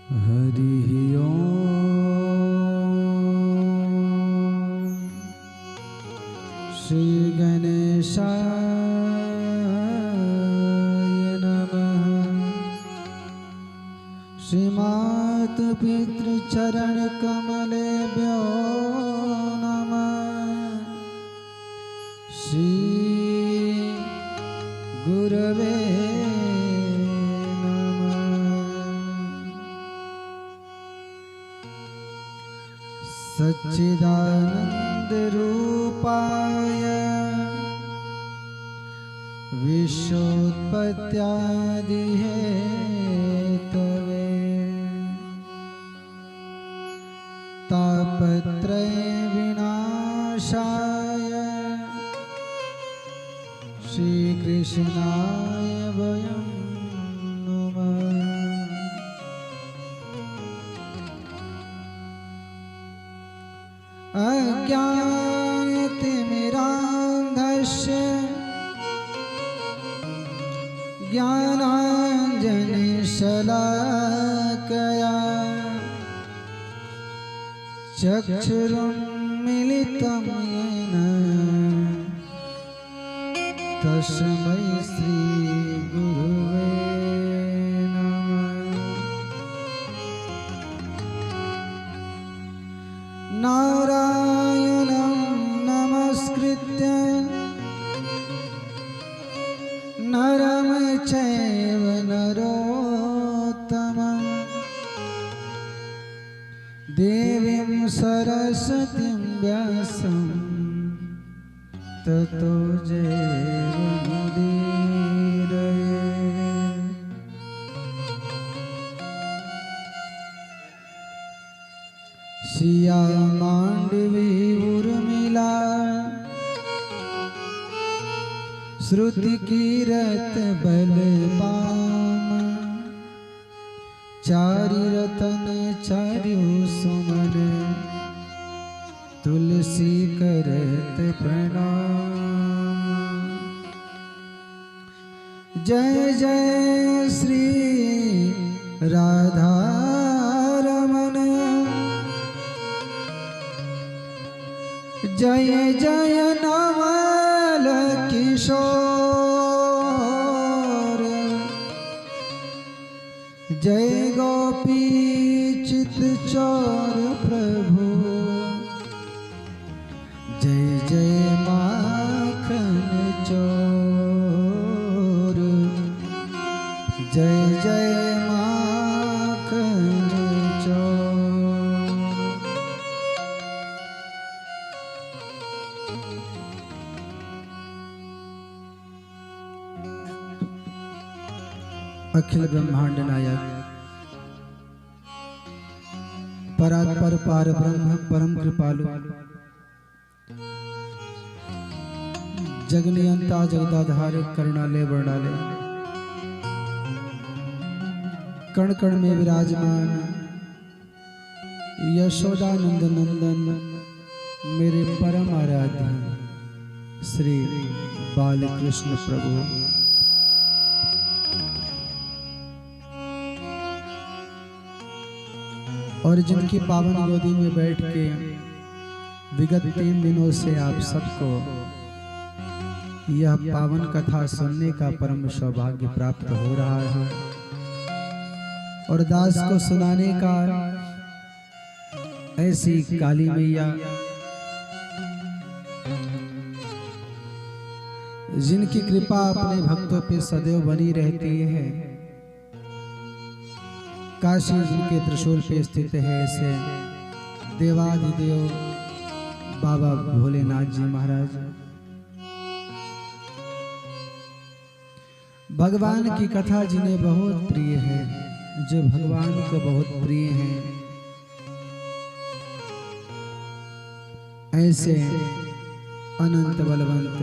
हरि ओम। श्री गणेशाय नमः। श्रीमातु पितृचरण कमलेभ्यो नमः। श्री गुरवे सच्चिदानंद रूपाय विश्वोत्पत्त्यादि हेतवे तापत्रय विनाशाय श्री कृष्णाय वयं अज्ञानतिमिरान्धस्य ज्ञानाञ्जनशलाकया चक्षुरुन्मीलितं येन तस्मै श्रीगुरुवे नारायणं नमस्कृत्य नरं चैव नरोत्तमं देवीं सरस्वतीं व्यासं ततो जयमुदीरये। सिया मांडवी उर्मिला श्रुति कीरत बलपाम चारि रतन चार्यु सुमन तुलसी करत प्रणाम। जय जय श्री राधा रमन जय जय नवल किशोर जय गोपी चित चोर प्रभु जय जय माखन चोर जय जय माखन चोर। अखिल ब्रह्मांड नायक परात्पर पार ब्रह्म परम कृपालु जगनियंता जगदाधार करुणालय वर्णालय कण कण में विराजमान यशोदानंद नंदन मेरे परम आराध्य श्री बालकृष्ण प्रभु और जिनकी पावन गोदी में बैठ के विगत 3 दिनों से आप सबको यह पावन कथा सुनने का परम सौभाग्य प्राप्त हो रहा है और दास को सुनाने का ऐसी काली मैया जिनकी कृपा अपने भक्तों पे सदैव बनी रहती है। काशी जिनके त्रिशूल पे स्थित है ऐसे देवाधिदेव बाबा भोलेनाथ जी महाराज भगवान की कथा जिन्हें बहुत प्रिय है, जो भगवान को बहुत प्रिय हैं, ऐसे अनंत बलवंत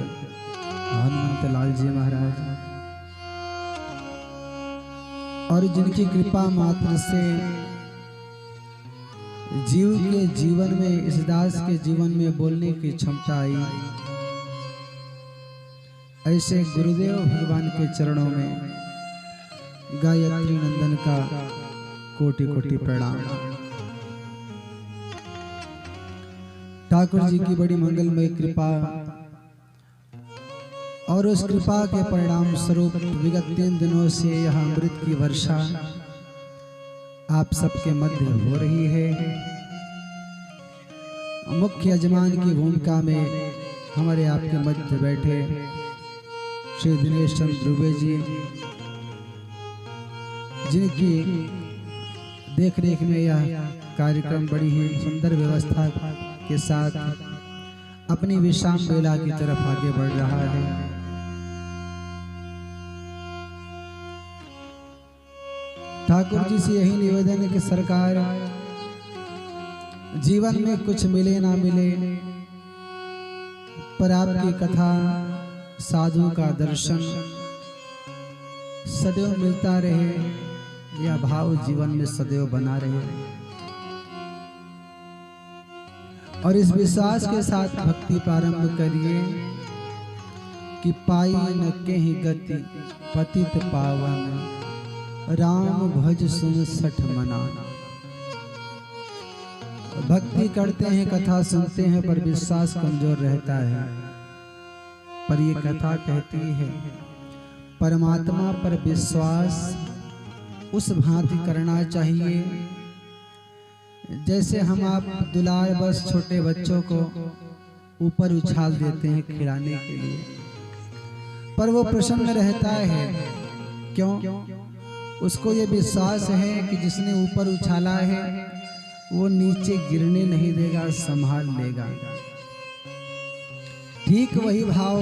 हनुमंत लाल जी महाराज और जिनकी कृपा मात्र से जीव के जीवन में इस दास के जीवन में बोलने की क्षमता आई, ऐसे गुरुदेव भगवान के चरणों में गायत्री नंदन का कोटि कोटि प्रणाम। ठाकुर जी की बड़ी मंगलमय कृपा और उस कृपा के परिणाम स्वरूप विगत 3 दिनों से यह अमृत की वर्षा आप सबके मध्य हो रही है। मुख्य यजमान की भूमिका में हमारे आपके मध्य बैठे श्री दिनेश चंद्र दुबे जी, जिनकी देखरेख में यह कार्यक्रम बड़ी ही सुंदर व्यवस्था के साथ अपनी विश्राम बेला की तरफ आगे बढ़ रहा है। ठाकुर जी से यही निवेदन है कि सरकार, जीवन में कुछ मिले ना मिले पर आपकी कथा, साधु का दर्शन सदैव मिलता रहे, यह भाव जीवन में सदैव बना रहे और इस विश्वास के साथ भक्ति प्रारंभ करिए कि पाई न केहि गति पतित पावन, राम भज सुन सठ मना। भक्ति करते हैं, कथा सुनते हैं, पर विश्वास कमजोर रहता है। पर ये कथा कहती है परमात्मा पर विश्वास उस भांति करना चाहिए जैसे हम आप दुलार बस छोटे बच्चों को ऊपर उछाल देते हैं खिलाने के लिए, पर वो प्रसन्न रहता है। क्यों? उसको ये विश्वास है कि जिसने ऊपर उछाला है वो नीचे गिरने नहीं देगा, संभाल लेगा। ठीक वही भाव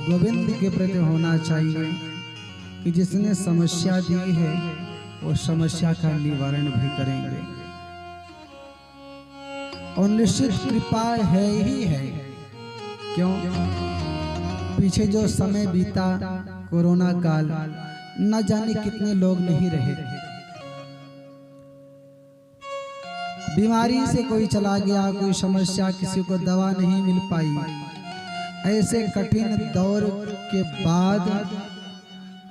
गोविंद के प्रति होना चाहिए कि जिसने समस्या दी है वो समस्या का निवारण भी करेंगे और निश्चित कृपा है ही है। क्यों? पीछे जो समय बीता कोरोना काल, न जाने कितने लोग नहीं रहे, बीमारी से कोई चला गया, कोई समस्या, किसी को दवा नहीं मिल पाई। ऐसे कठिन दौर के बाद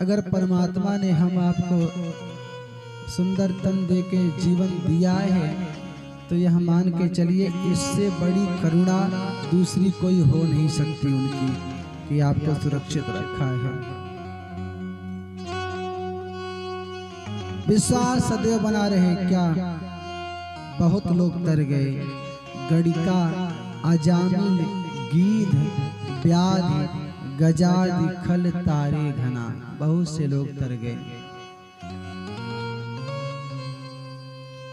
अगर परमात्मा ने हम आपको सुंदर तन दे के जीवन दिया है तो यह मान के चलिए इससे बड़ी करुणा दूसरी कोई हो नहीं सकती उनकी कि आपको सुरक्षित रखा है। विश्वास सदैव बना रहे। क्या बहुत लोग तर गए, गड़िका, अजामिल, गीध, व्याधि, गजादि, खल, तारे, घना, बहुत से लोग तर गए।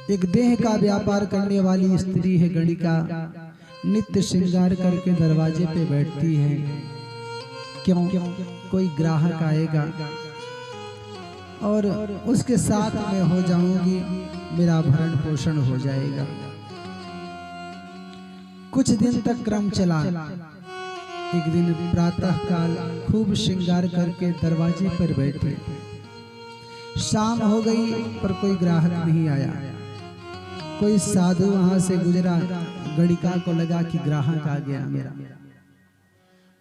एक देह का व्यापार करने वाली स्त्री है गणिका, नित्य श्रृंगार करके दरवाजे पे बैठती है। क्यों? कोई ग्राहक आएगा और उसके साथ मैं हो जाऊंगी, मेरा भरण पोषण हो जाएगा। कुछ दिन तक क्रम चला। एक दिन प्रातः काल खूब श्रृंगार करके दरवाजे पर बैठे। शाम हो गई पर कोई ग्राहक नहीं आया। कोई साधु वहां से गुजरा, गणिका को लगा कि ग्राहक आ गया मेरा,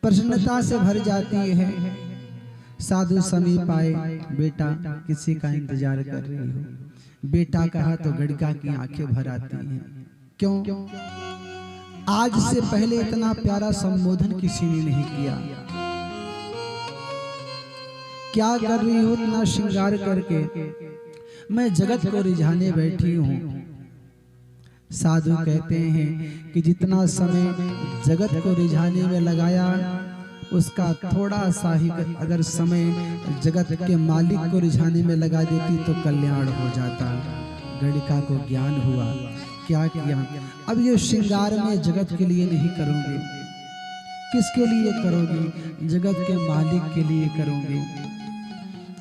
प्रसन्नता से भर जाती है। साधु समीप आए, बेटा किसी का इंतजार कर रही हो। बेटा कहा तो गणिका की आंखें भर आती हैं। क्यों? आज से पहले इतना प्यारा संबोधन किसी ने नहीं किया। क्या कर रही हो इतना श्रृंगार करके? मैं जगत को रिझाने बैठी हूँ। साधु कहते हैं कि जितना समय जगत को रिझाने में लगाया उसका थोड़ा सा ही अगर समय जगत के मालिक को रिझाने में लगा देती तो कल्याण हो जाता। गणिका को ज्ञान हुआ। क्या किया? अब ये श्रृंगार में जगत के लिए नहीं करोगे। किसके लिए करोगी? जगत के मालिक के लिए करोगे।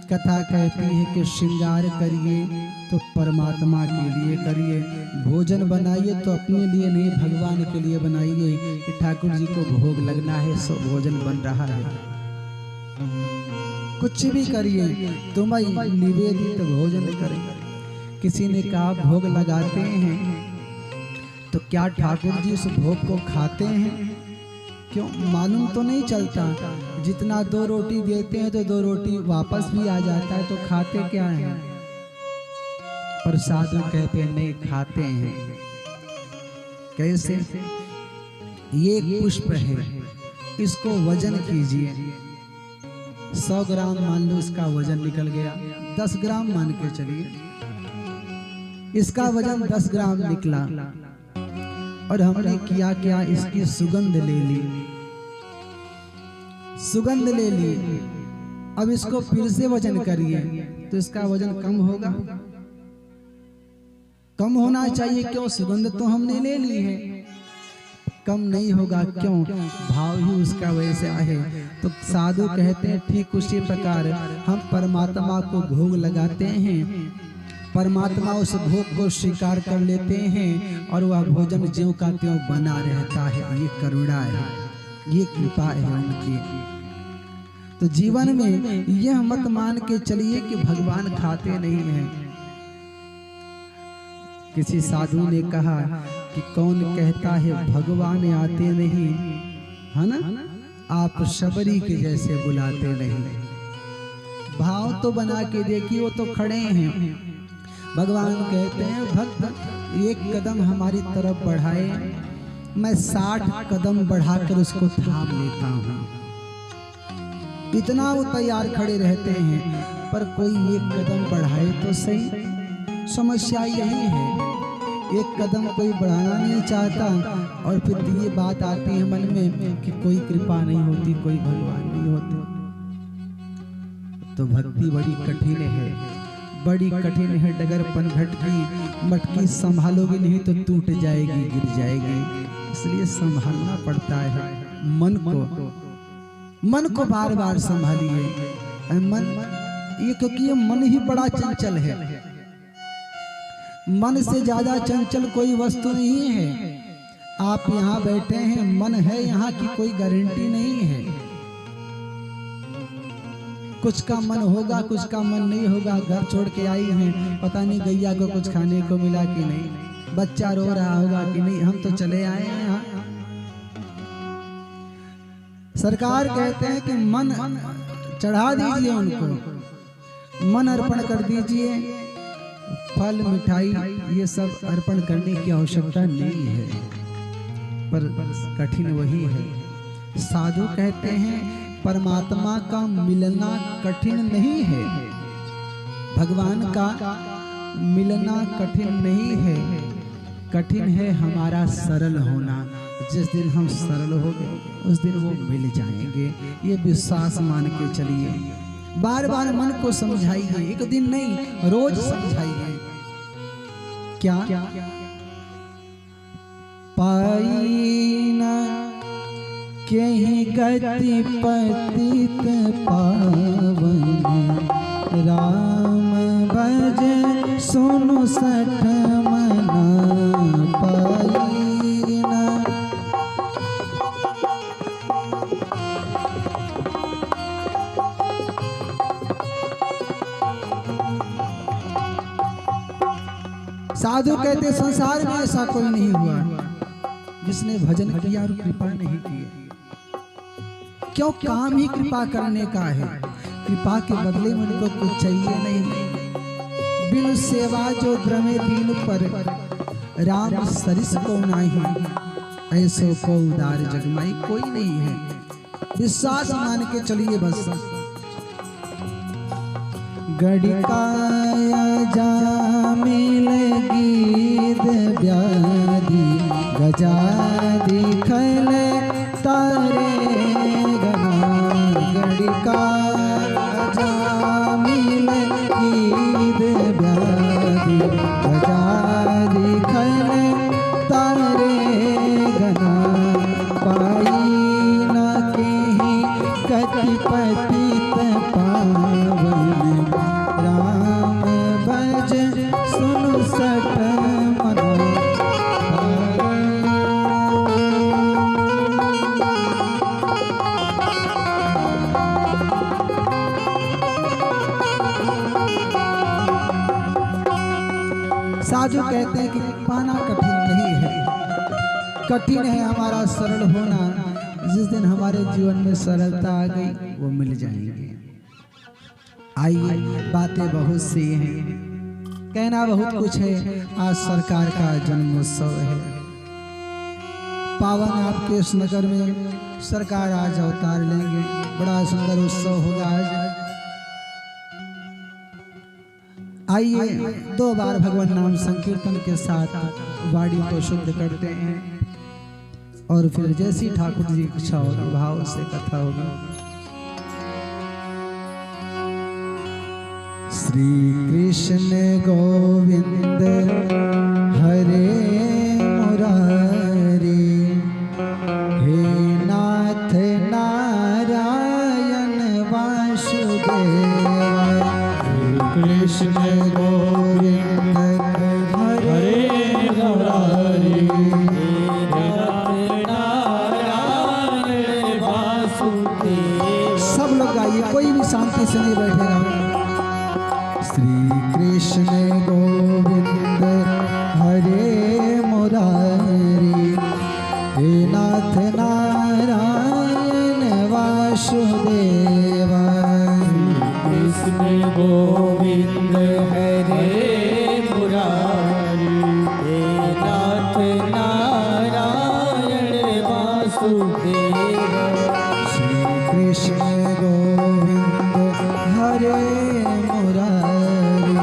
कथा कहती है कि श्रृंगार करिए तो परमात्मा के लिए करिए, भोजन बनाइए तो अपने लिए नहीं भगवान के लिए बनाइए कि ठाकुर जी को भोग लगना है सो भोजन बन रहा है। कुछ भी करिए तुम निवेदित भोजन करें। किसी ने कहा भोग लगाते हैं तो क्या ठाकुर जी उस भोग को खाते हैं? क्यों? मालूम तो नहीं चलता। जितना 2 रोटी देते हैं तो 2 रोटी वापस भी आ जाता है, तो खाते क्या हैं? पर साधु कहते हैं नहीं, खाते हैं। कैसे? ये एक पुष्प है, इसको वजन कीजिए। 100 ग्राम मान लो इसका वजन निकल गया, 10 ग्राम मान के चलिए, इसका वजन 10 ग्राम निकला और हमने किया क्या, इसकी सुगंध ले ली, सुगंध ले ली। अब इसको फिर से वजन करिए तो इसका वजन कम होगा, कम होना चाहिए। क्यों? सुगंध तो हमने ले ली है, कम नहीं होगा। क्यों? भाव ही उसका वैसे है। तो साधु कहते हैं ठीक उसी प्रकार हम परमात्मा को भोग लगाते हैं, परमात्मा उस भोग को स्वीकार कर लेते हैं और वह भोजन ज्यों का त्यों बना रहता है। ये करुणा है, ये कृपा है उनकी। तो जीवन में यह मत मान के चलिए कि भगवान खाते नहीं हैं। किसी साधु ने कहा कि कौन कहता है भगवान आते नहीं, है ना, आप शबरी के जैसे बुलाते नहीं। भाव तो बना के देखिए, वो तो खड़े हैं। भगवान कहते हैं भक्त एक कदम हमारी तरफ बढ़ाए, मैं 60 कदम बढ़ाकर उसको थाम लेता हूँ। इतना वो तैयार खड़े रहते हैं, पर कोई एक कदम बढ़ाए तो सही। समस्या यही है, एक कदम कोई बढ़ाना नहीं चाहता और फिर ये बात आती है मन में कि कोई कृपा नहीं होती, कोई भगवान नहीं होते। तो भक्ति बड़ी कठिन है, बड़ी कठिन है। डगर पनघट की मटकी संभालोगे नहीं तो टूट जाएगी, गिर जाएगी। इसलिए संभालना पड़ता है मन को, मन को बार बार संभालिए। मन ये, क्योंकि ये मन ही बड़ा चंचल है, मन से ज्यादा चंचल कोई वस्तु नहीं है। आप यहाँ बैठे हैं, मन है यहाँ की कोई गारंटी नहीं है। कुछ का मन होगा, कुछ का मन नहीं होगा। घर छोड़ के आई हैं, पता नहीं गैया को कुछ खाने को मिला कि नहीं, बच्चा रो रहा होगा कि नहीं, हम तो चले आए हैं यहाँ। सरकार कहते हैं कि मन चढ़ा दीजिए, उनको मन अर्पण कर दीजिए। फल मिठाई ये सब अर्पण करने की आवश्यकता नहीं है, पर कठिन वही है। साधु कहते हैं परमात्मा का मिलना कठिन नहीं है, भगवान का मिलना कठिन नहीं है, कठिन है हमारा सरल होना। जिस दिन हम सरल हो गए उस दिन वो मिल जाएंगे, ये विश्वास मान के चलिए। बार बार मन को समझाइए, एक दिन नहीं रोज समझाइए। क्या पाई न कहीं गति पतित पावन, राम भज सुनु सठ मना पाई न। साधु कहते संसार में ऐसा कोई नहीं हुआ जिसने भजन किया और कृपा नहीं की। क्यों? काम ही कृपा करने का है, कृपा के बदले में उनको कुछ चाहिए नहीं। बिन सेवा जो द्रमे दीन पर, राम सरिस को नाही, ऐसो को उदार जगमाई कोई नहीं है। विश्वास मान के चलिए बस। गड़िकाया जा मिल गीत व्याधि, गजादि खल तारे गना। गड़िकाया जा मिल गीत व्याधि, गजादि खल तारे गना। पाई न केहि गति पतित पावन, राम भज सुनु सठ मना। साधु कहते हैं कि पाना कठिन नहीं है, कठिन है हमारा सरल होना। जिस दिन हमारे जीवन में सरलता आ गई वो मिल जाएंगे। आइए, बातें बहुत सी हैं, कहना बहुत कुछ है। आज सरकार का जन्मोत्सव है। पावन आपके इस नगर में सरकार आज अवतार लेंगे। बड़ा सुंदर उत्सव होगा आज। आइए 2 बार भगवान नाम संकीर्तन के साथ वाणी को शुद्ध करते हैं और फिर जैसी ठाकुर जी की इच्छा होगी भाव से कथा होगी। श्री कृष्ण गोविंद हरे मुरारी, हे नाथ नारायण वासुदेव। कृष्ण गोविंद हरे मुरारी, सब लोग गाइए, कोई भी शांति से नहीं बैठेगा। श्री कृष्ण गोविंद हरे मुरारी, हे नाथ नारायण वासुदेव। कृष्ण गोविंद हरे मुरारी, हे नाथ नारायण वासुदेव। कृष्ण गोविंद हरे मुरारी,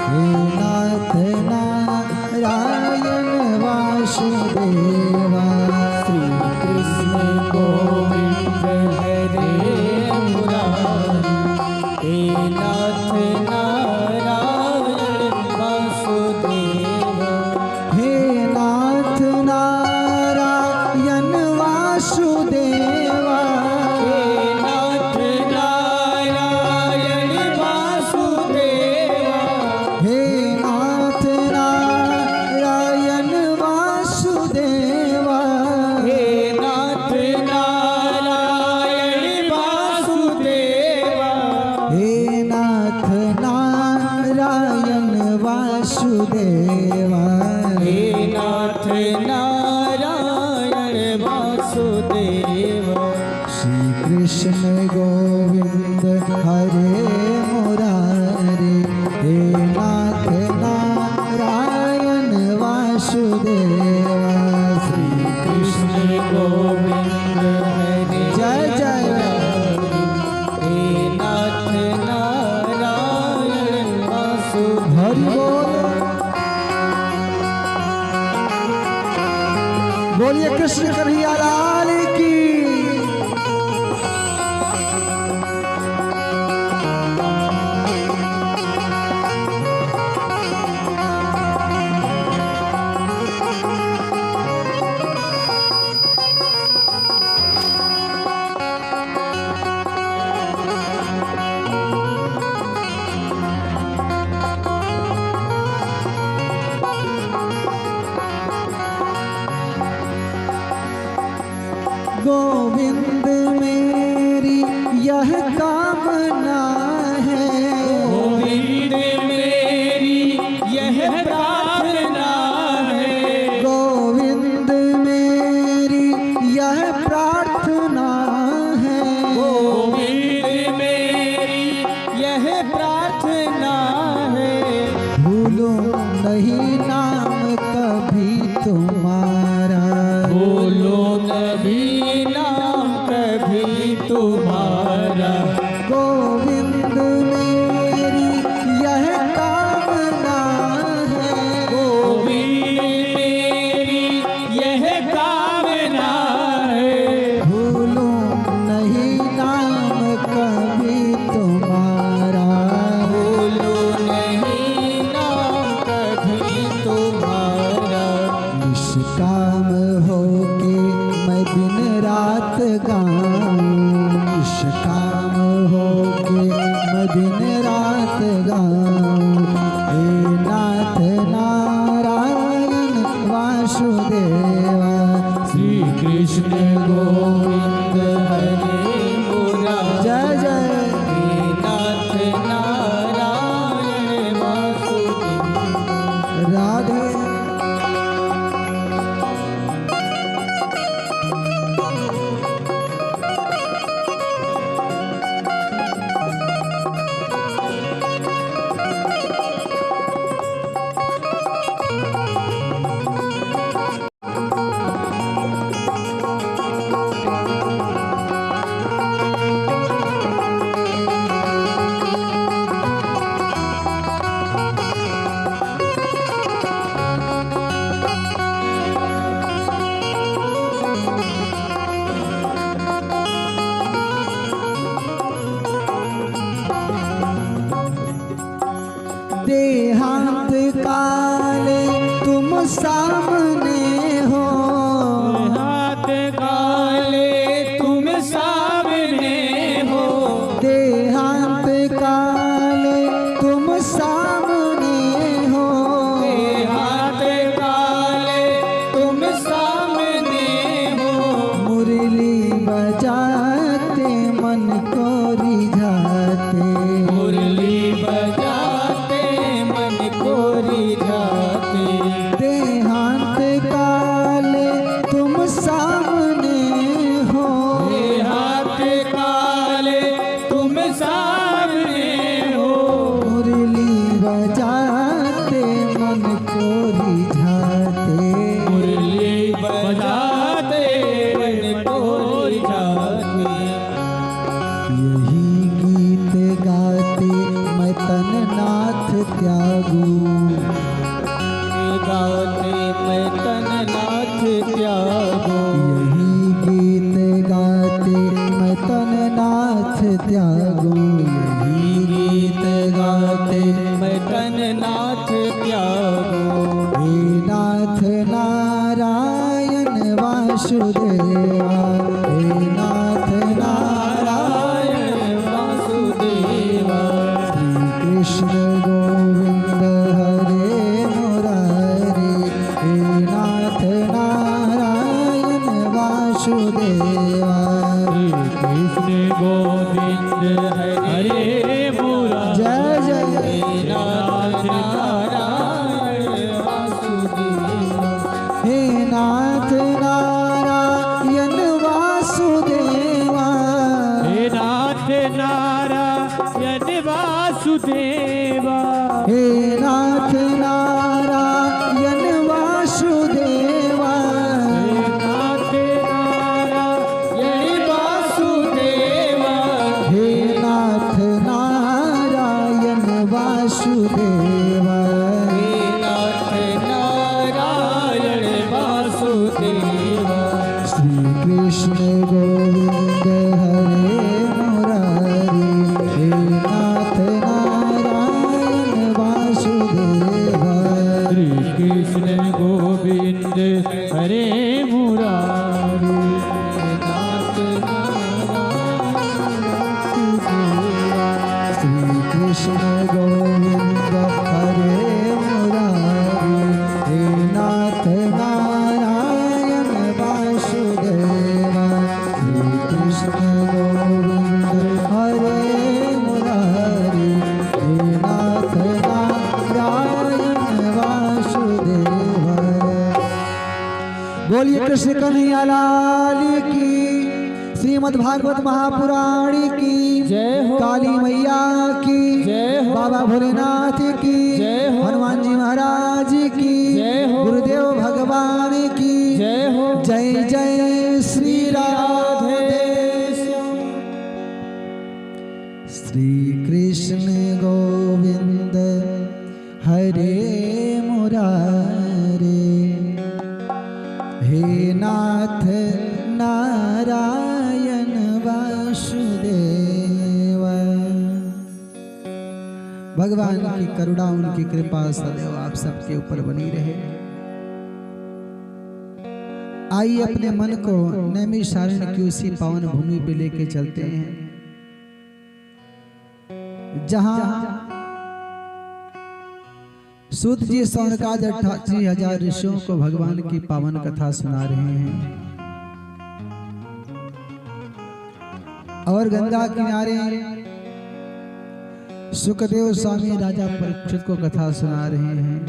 हे नाथ नारायण वासुदेव। श्री कृष्ण गोविंद हरे मुरारी, हे नाथ नारायण वासुदेव। हे नाथ नारायण वासुदेव। कृष्ण गोविंद हरे मुरारी, हे नाथ नारायण वासुदेव। श्री कृष्ण गोविंद हरे जय जय हे नाथ नारायण वासुदेव। हरि बोल। बोलिए कृष्ण कन्हैया लाल की। गोविंद मेरी यह कामना है, गोविंद मेरी यह प्रार्थना है। गोविंद मेरी यह प्रार्थना है। गोविंद मेरी यह प्रार्थना है। भूलो नहीं नाम कभी तुम्हारा, बोलो कभी नाम कभी तुम्हारा। गोविंद मेरी यह कामना है। गोविंद मेरी यह कामना है। भूलो नहीं नाम कभी तुम्हारा, बोलो नहीं नाम कभी तुम्हारा। निष्काम होके मैं दिन रात गाऊं, निष्काम होके मैं दिन रात गाऊं। हे नाथ नारायण वासुदेव। श्री कृष्ण गोविंद हरे मुरारी, जय जय हे नाथ नारायण वासुदेव। राधे। सामने हो, हाथ काले तुम सामने हो, देहांत काले तुम सामने हो, हाथ काले तुम सामने हो, मुरली बजाते मन को रिझाते, मुरली बजाते मन को रिझाते, देहांत काले तुम सामने हो, हाथ काले तुम सामने हो, मुरली बजाते मन को रिझाते, मुरली बजाते मन को रिझाते, यही गीत गाते मैं तन नाथ त्यागू, गाते मैं तन नाथ त्यागो, यही गीत गाते मैं तन नाथ त्यागू, यही गीत गाते मैं तन नाथ त्यागो, हे नाथ नारायण वासुदेवा, हे नाथ नारायण वासुदेवा, श्री कृष्ण गोविंद हरे मुरारी, हे नाथ नारायण वासुदेवा, श्री कृष्ण गोविंद हरे मुरारी, जय जय नाथ नारायण वासुदेवा, हे नाथ नारायण वासुदेवा, हे नाथ नारायण वासुदेवा, हे नाथ नारायण वासुदेवा, नाथ नारायण वासुदेवा, हे नाथ नारायण वासुदेवा, नाथ नारायण वासुदेवा, श्री कृष्ण गोविंद हरे मुरारी, हे नाथ नारायण वासुदेवा, श्री कृष्ण गोविंद हरे मुरारी, नाथ नारायण श्री कृष्ण गोविंद हरे मुरारी, हे नाथ नारायण वासुदेवा, श्री कृष्ण गोविंद हरे मुरारी, हे नाथ नारायण वासुदेवा। बोलिए कृष्ण कन्हैया लाल की, श्रीमद् भागवत महापुराण की जय हो, काली मैया की जय हो, बाबा भोलेनाथ की जय हो, हनुमान जी महाराज की जय हो, गुरुदेव भगवान की जय हो, जय जय श्री राधे श्री कृष्ण गोविंद हरे मुरारे, हे नाथ नारायण वासुदेवा। भगवान की करुणा उनकी कृपा सदैव आप सबके ऊपर बनी रहे। आइए अपने मन को नैमिषारण्य की उसी पावन भूमि पे लेके चलते हैं जहां सूत जी सौनकाद 88,000 ऋषियों को भगवान की पावन कथा सुना रहे हैं और गंगा किनारे सुखदेव स्वामी राजा परीक्षित को कथा सुना रहे हैं।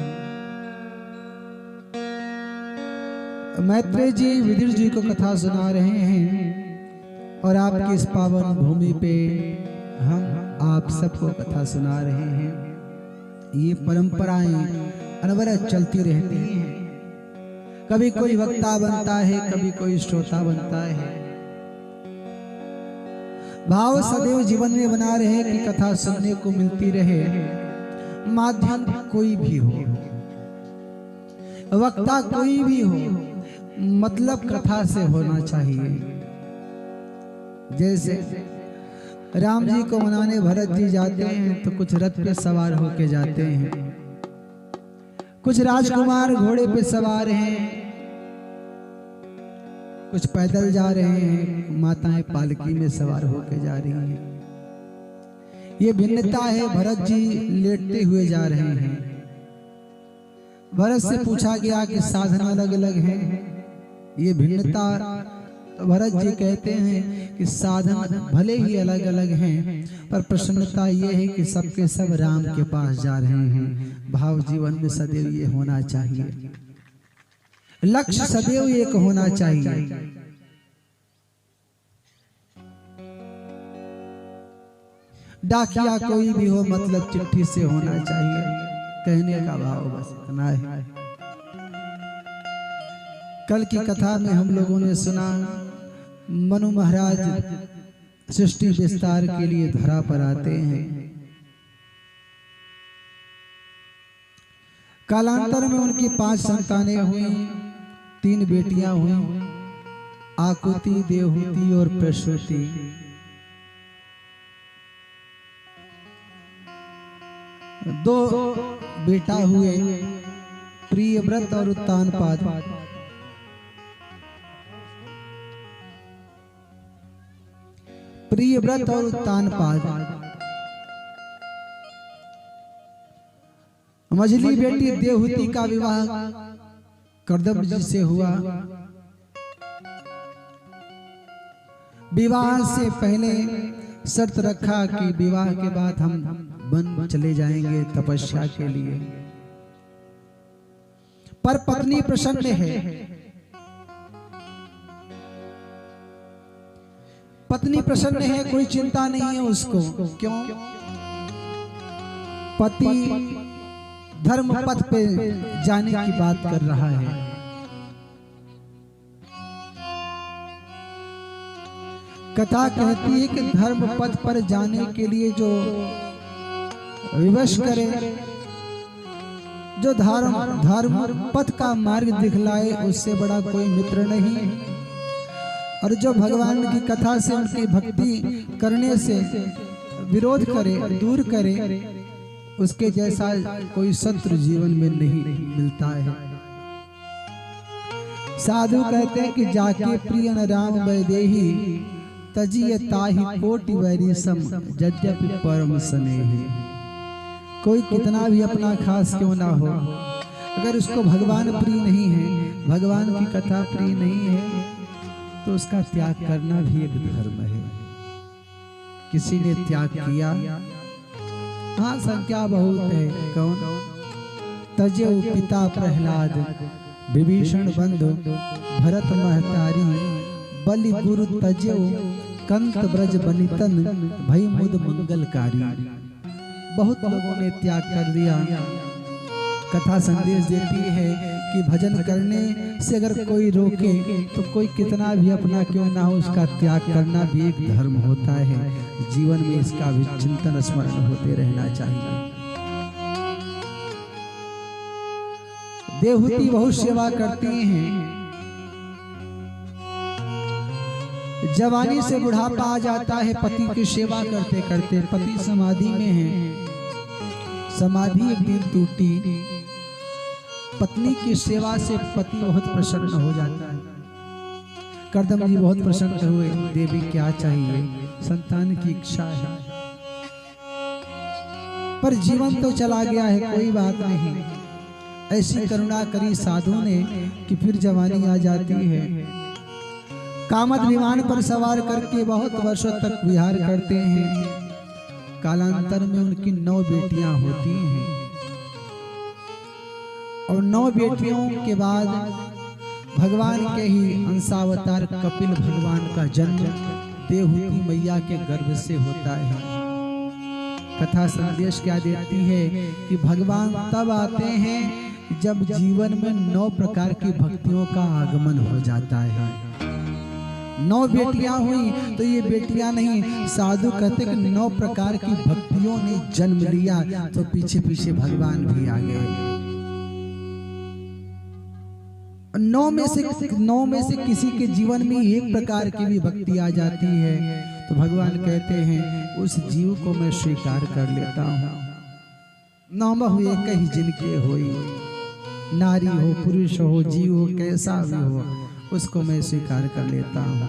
मैत्रेय जी विदुर जी को कथा सुना रहे हैं और आपकी इस पावन भूमि पे हम आप सबको कथा सुना रहे हैं। ये परंपराएं अनवरत चलती रहती हैं। कभी कोई वक्ता बनता है, कभी कोई श्रोता बनता है। भाव सदैव जीवन में बना रहे कि कथा सुनने को मिलती रहे। माध्यम कोई भी हो, वक्ता कोई भी हो, मतलब कथा से होना चाहिए। जैसे राम जी को मनाने भरत जी जाते हैं तो कुछ रथ पे सवार होके जाते हैं। कुछ राजकुमार घोड़े पे सवार हैं, कुछ पैदल जा रहे हैं, माताएं पालकी में सवार होकर जा रही हैं। ये भिन्नता है। भरत जी लेटते हुए जा रहे हैं। भरत से पूछा गया कि साधन अलग अलग है, ये भिन्नता। तो भरत जी कहते हैं कि साधन भले ही अलग अलग हैं, पर प्रसन्नता ये है कि सबके सब राम के पास जा रहे हैं। भाव जीवन में सदैव ये होना चाहिए, लक्ष्य सदैव एक होना चाहिए। डाकिया कोई भी हो, मतलब चिट्ठी से होना चाहिए, कहने का भाव बस इतना है। कल की कथा में हम लोगों ने सुना, मनु महाराज सृष्टि विस्तार के लिए धरा पर आते हैं। कालांतर में उनकी 5 संतानें हुई, 3 बेटियां हुई, आकुति, देवहूति और प्रसूति। दो बेटा हुए, प्रियव्रत और उत्तानपाद। प्रियव्रत और उत्तानपाद। मझली बेटी देवहूति का विवाह कर्दम जी से हुआ। विवाह से पहले शर्त रखा कि विवाह के बाद हम वन चले जाएंगे तपस्या के लिए, पर पत्नी प्रसन्न है। पत्नी प्रसन्न है, कोई चिंता नहीं है उसको। क्यों? पति धर्म पथ पे जाने की बात कर रहा है। कथा कहती है कि धर्म पथ पर जाने के लिए जो विवश करे, जो धर्म पथ का मार्ग दिखलाए, उससे बड़ा कोई मित्र नहीं। और जो भगवान की कथा से उनकी भक्ति करने से विरोध करे, दूर करे, उसके जैसा कोई शत्रु जीवन में नहीं मिलता है। साधु कहते हैं कि जाके प्रिय न राम वैदेही, तजिए ताहि कोटि वैरी सम, यद्यपि परम स्नेही। कोई कितना भी अपना खास क्यों ना हो, अगर उसको भगवान प्रिय नहीं है, भगवान की कथा प्रिय नहीं है, तो उसका त्याग करना भी एक धर्म है। किसी ने त्याग किया, हाँ संख्या बहुत है। कौन? तजेउ पिता प्रहलाद, विभीषण बंधु भरत महतारी, बलि गुरु तजेउ कंत ब्रज बनितन, भई मुद मंगलकारी। बहुत लोगों ने त्याग कर दिया। कथा संदेश देती है कि भजन करने से अगर कोई रोके तो कोई कितना भी अपना क्यों ना हो, उसका त्याग करना भी एक धर्म होता है। जीवन में इसका भी चिंतन स्मरण होते रहना चाहिए। देवहूति बहुत सेवा करती हैं। जवानी से बुढ़ापा आ जाता है, पति की सेवा करते करते। पति समाधि में है, समाधि एक दिन टूटी। पत्नी की सेवा से पति बहुत प्रसन्न हो जाता है। कर्दम जी बहुत प्रसन्न हुए। देवी क्या चाहिए? संतान की इच्छा है, पर जीवन तो चला गया है, कोई बात नहीं। ऐसी करुणा करी साधु ने कि फिर जवानी आ जाती है। कामत विमान पर सवार करके बहुत वर्षों तक विहार करते हैं। कालांतर में उनकी 9 बेटियां होती हैं, और 9 बेटियों के बाद भगवान के ही अंशावतार कपिल भगवान का जन्म देवहूति मैया के गर्भ से होता है। कथा संदेश क्या देती है कि भगवान तब आते हैं जब जीवन में 9 प्रकार की भक्तियों का आगमन हो जाता है। 9 बेटियां हुई तो ये बेटियां नहीं, साधु कहते कि 9 प्रकार की भक्तियों ने जन्म लिया, तो पीछे पीछे भगवान भी आ गए। 9 में से किसी के जीवन में एक प्रकार की भी भक्ति आ जाती है, तो भगवान कहते हैं उस जीव को मैं स्वीकार कर लेता हूँ। 9 हुए कहीं जिनके होई, नारी हो, पुरुष हो, जीव हो, कैसा भी हो, उसको मैं स्वीकार कर लेता हूं।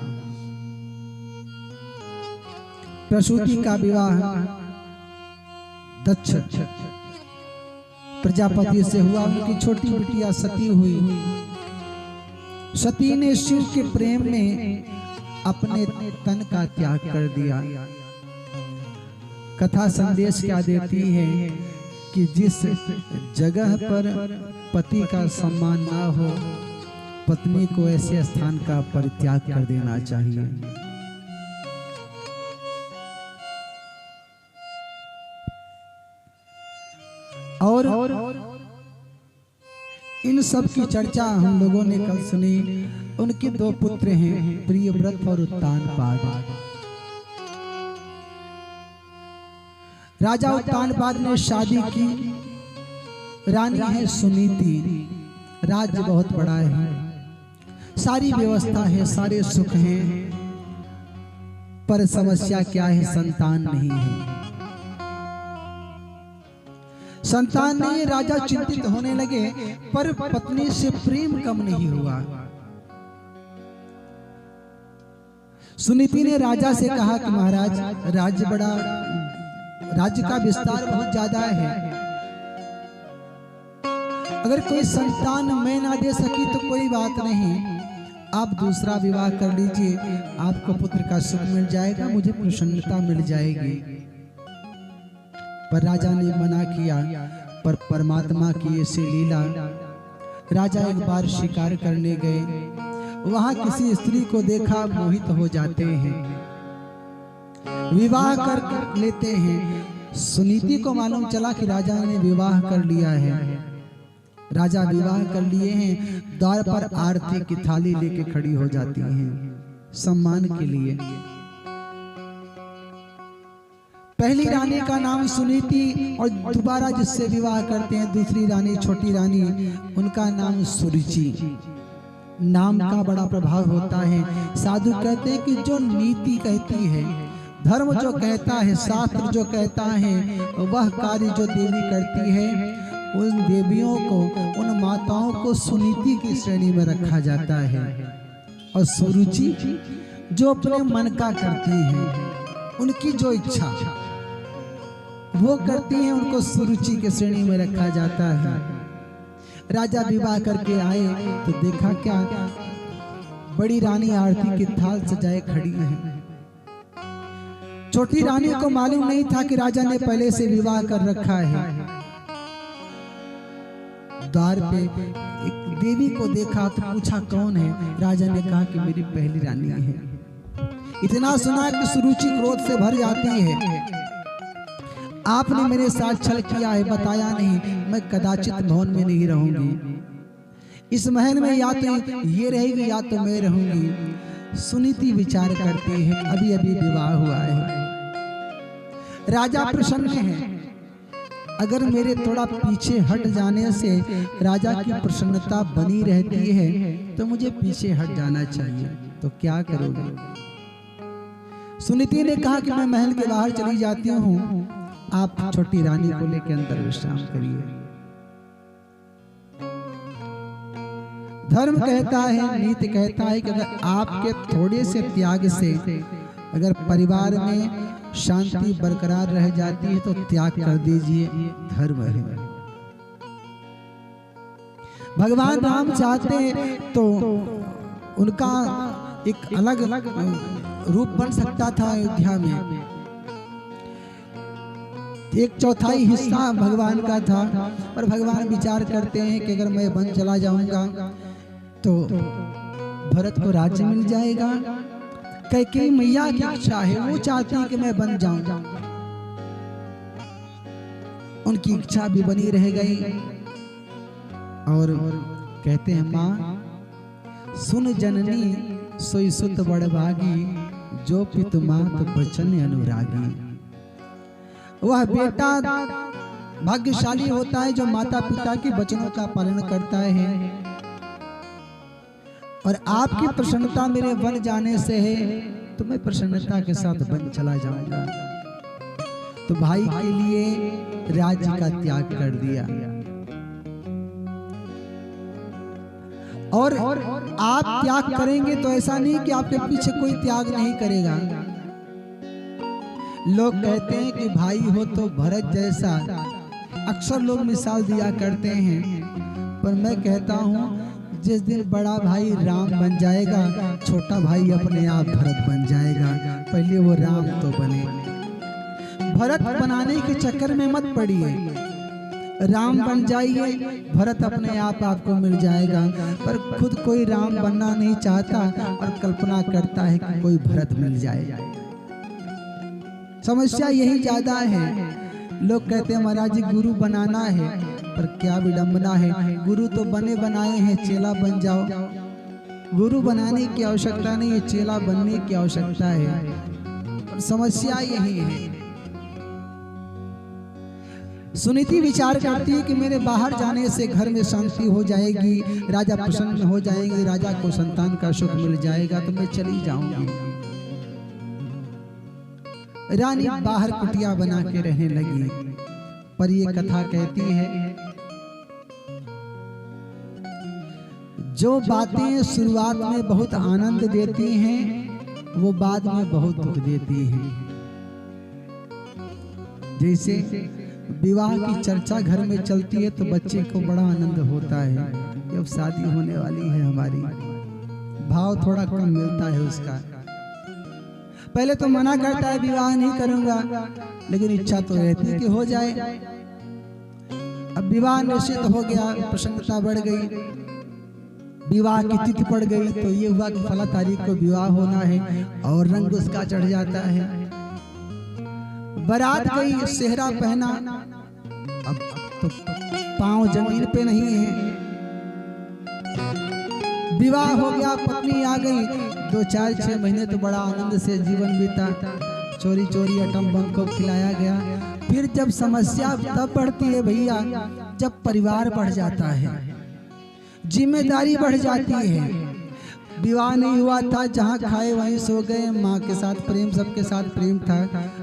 प्रसूति का विवाह दक्ष प्रजापति से हुआ। उनकी छोटी बिटिया सती हुई। सती ने शिव के प्रेम में अपने तन का त्याग कर दिया। कथा संदेश क्या देती है कि जिस जगह पर पति का सम्मान ना हो, पत्नी को ऐसे स्थान का परित्याग कर देना चाहिए। और इन सब की चर्चा हम लोगों ने कल सुनी। उनके दो पुत्र हैं, प्रियव्रत और उत्तानपाद। राजा उत्तानपाद ने शादी की। रानी है सुनीति। राज्य बहुत बड़ा है, सारी व्यवस्था है, सारे सुख हैं, पर समस्या क्या है? संतान नहीं है। संतान नहीं, राजा चिंतित होने लगे, पर पत्नी से प्रेम कम नहीं हुआ। सुनीति ने राजा से कहा कि महाराज, राज्य का विस्तार बहुत ज्यादा है, अगर कोई संतान मैं ना दे सकी तो कोई बात नहीं, आप दूसरा विवाह कर लीजिए, आपको पुत्र का सुख मिल जाएगा, मुझे प्रसन्नता मिल जाएगी। पर राजा ने मना किया। पर परमात्मा की ऐसी लीला। राजा एक बार शिकार करने गए, वहां किसी स्त्री को देखा, मोहित हो जाते हैं, विवाह कर लेते हैं। सुनीति को मालूम चला कि राजा ने विवाह कर लिया है। राजा विवाह कर लिए हैं, द्वार पर आरती की थाली लेके खड़ी हो जाती हैं सम्मान के लिए। पहली रानी का नाम सुनीति, और दोबारा जिससे विवाह करते हैं दूसरी रानी, छोटी रानी, उनका नाम सुरुचि। नाम का बड़ा प्रभाव होता है। साधु कहते हैं कि जो नीति कहती है, धर्म जो कहता है, शास्त्र जो कहता है, वह कार्य जो देवी करती है, उन देवियों को, उन माताओं को सुनीति की श्रेणी में रखा जाता है। और सुरुचि जो अपने मन का करती है, उनकी जो इच्छा वो करती हैं, उनको सुरुचि के श्रेणी में रखा जाता है। राजा विवाह करके आए तो देखा क्या, बड़ी रानी आरती की थाल सजाए खड़ी है। छोटी रानी को मालूम नहीं था कि राजा ने पहले से विवाह कर रखा है। द्वार पे एक देवी को देखा तो पूछा कौन है? राजा ने कहा कि मेरी पहली रानी है। इतना सुना कि सुरुचि क्रोध से भर जाती है। आपने मेरे साथ छल किया है, बताया नहीं, मैं कदाचित भवन में नहीं रहूंगी, इस महल में या तो ये रहेगी या तो मैं रहूंगी। सुनीति विचार करती है, अभी अभी विवाह हुआ है, राजा प्रसन्न है, अगर मेरे थोड़ा पीछे हट जाने से राजा की प्रसन्नता बनी रहती है तो मुझे पीछे हट जाना चाहिए, तो क्या करोगे? सुनीति ने कहा कि मैं महल के बाहर चली जाती हूँ, आप छोटी रानी को लेकर अंदर विश्राम करिए। धर्म कहता है, नीति कहता है कि अगर आपके थोड़े से त्याग से अगर परिवार में शांति बरकरार रह जाती है तो त्याग कर दीजिए, धर्म है। भगवान राम चाहते तो उनका एक अलग रूप बन सकता था अयोध्या में, 1/4 हिस्सा भगवान का था, पर भगवान विचार करते हैं कि अगर मैं वन चला जाऊंगा तो भरत को राज्य मिल जाएगा। कैकेयी मैया की इच्छा है, वो चाहती है कि मैं बन जाऊं, उनकी इच्छा भी बनी रह गई। और कहते हैं, माँ सुन जननी सोई सुत बड़भागी, जो पितु मात बचन अनुरागी। वह बेटा भाग्यशाली होता है जो माता पिता के वचनों का पालन करता है, और आपकी प्रसन्नता मेरे वन जाने से है तो मैं प्रसन्नता के साथ वन चला जाऊंगा। तो भाई के लिए राज्य का त्याग कर दिया। और आप त्याग करेंगे तो ऐसा नहीं कि आपके पीछे कोई त्याग नहीं करेगा। लोग कहते हैं कि भाई हो तो भरत जैसा, अक्सर लोग मिसाल दिया करते हैं, पर मैं कहता हूँ जिस दिन बड़ा भाई राम बन जाएगा, छोटा भाई अपने आप भरत बन जाएगा। पहले वो राम तो बने। भरत बनाने के चक्कर में मत पड़िए, राम बन जाइए, भरत अपने आप आपको मिल जाएगा। पर खुद कोई राम बनना नहीं चाहता और कल्पना करता है कि कोई भरत मिल जाए। समस्या यही ज्यादा है। लोग कहते हैं महाराज जी गुरु बनाना है, पर क्या विडंबना है, गुरु तो बने बनाए हैं, चेला बन जाओ। गुरु बनाने की आवश्यकता नहीं है, चेला बनने की आवश्यकता है। और समस्या यही है। सुनीति विचार करती है कि मेरे बाहर जाने से घर में शांति हो जाएगी, राजा प्रसन्न हो जाएंगे, राजा को संतान का सुख मिल जाएगा, तो मैं चली जाऊंगी। रानी बाहर कुटिया बना के रहने लगी। पर ये कथा कहती है जो बातें शुरुआत में बहुत आनंद देती हैं वो बाद में बहुत दुख देती हैं। जैसे विवाह की चर्चा घर में चलती है तो बच्चे को बड़ा आनंद होता है कि अब शादी होने वाली है हमारी, भाव थोड़ा कम मिलता है उसका। पहले तो मना करता है विवाह नहीं करूंगा, लेकिन इच्छा तो रहती है कि हो जाए। अब विवाह निश्चित हो गया, प्रसन्नता बढ़ गई, विवाह की तिथि पड़ गई, तो ये हुआ कि फला तारीख को विवाह होना है और रंग उसका चढ़ जाता है। बारात गई, सेहरा पहना, अब तो पांव जमीन पे नहीं है। विवाह हो गया, पत्नी आ गई, 2-4-6 महीने तो बड़ा आनंद से जीवन बीता, चोरी चोरी अटम बम को खिलाया गया। फिर जब समस्या तब बढ़ती है भैया जब परिवार बढ़ जाता है, जिम्मेदारी बढ़ जाती है। विवाह नहीं हुआ था, जहाँ खाए वहीं सो गए, माँ के साथ प्रेम, सबके साथ प्रेम था,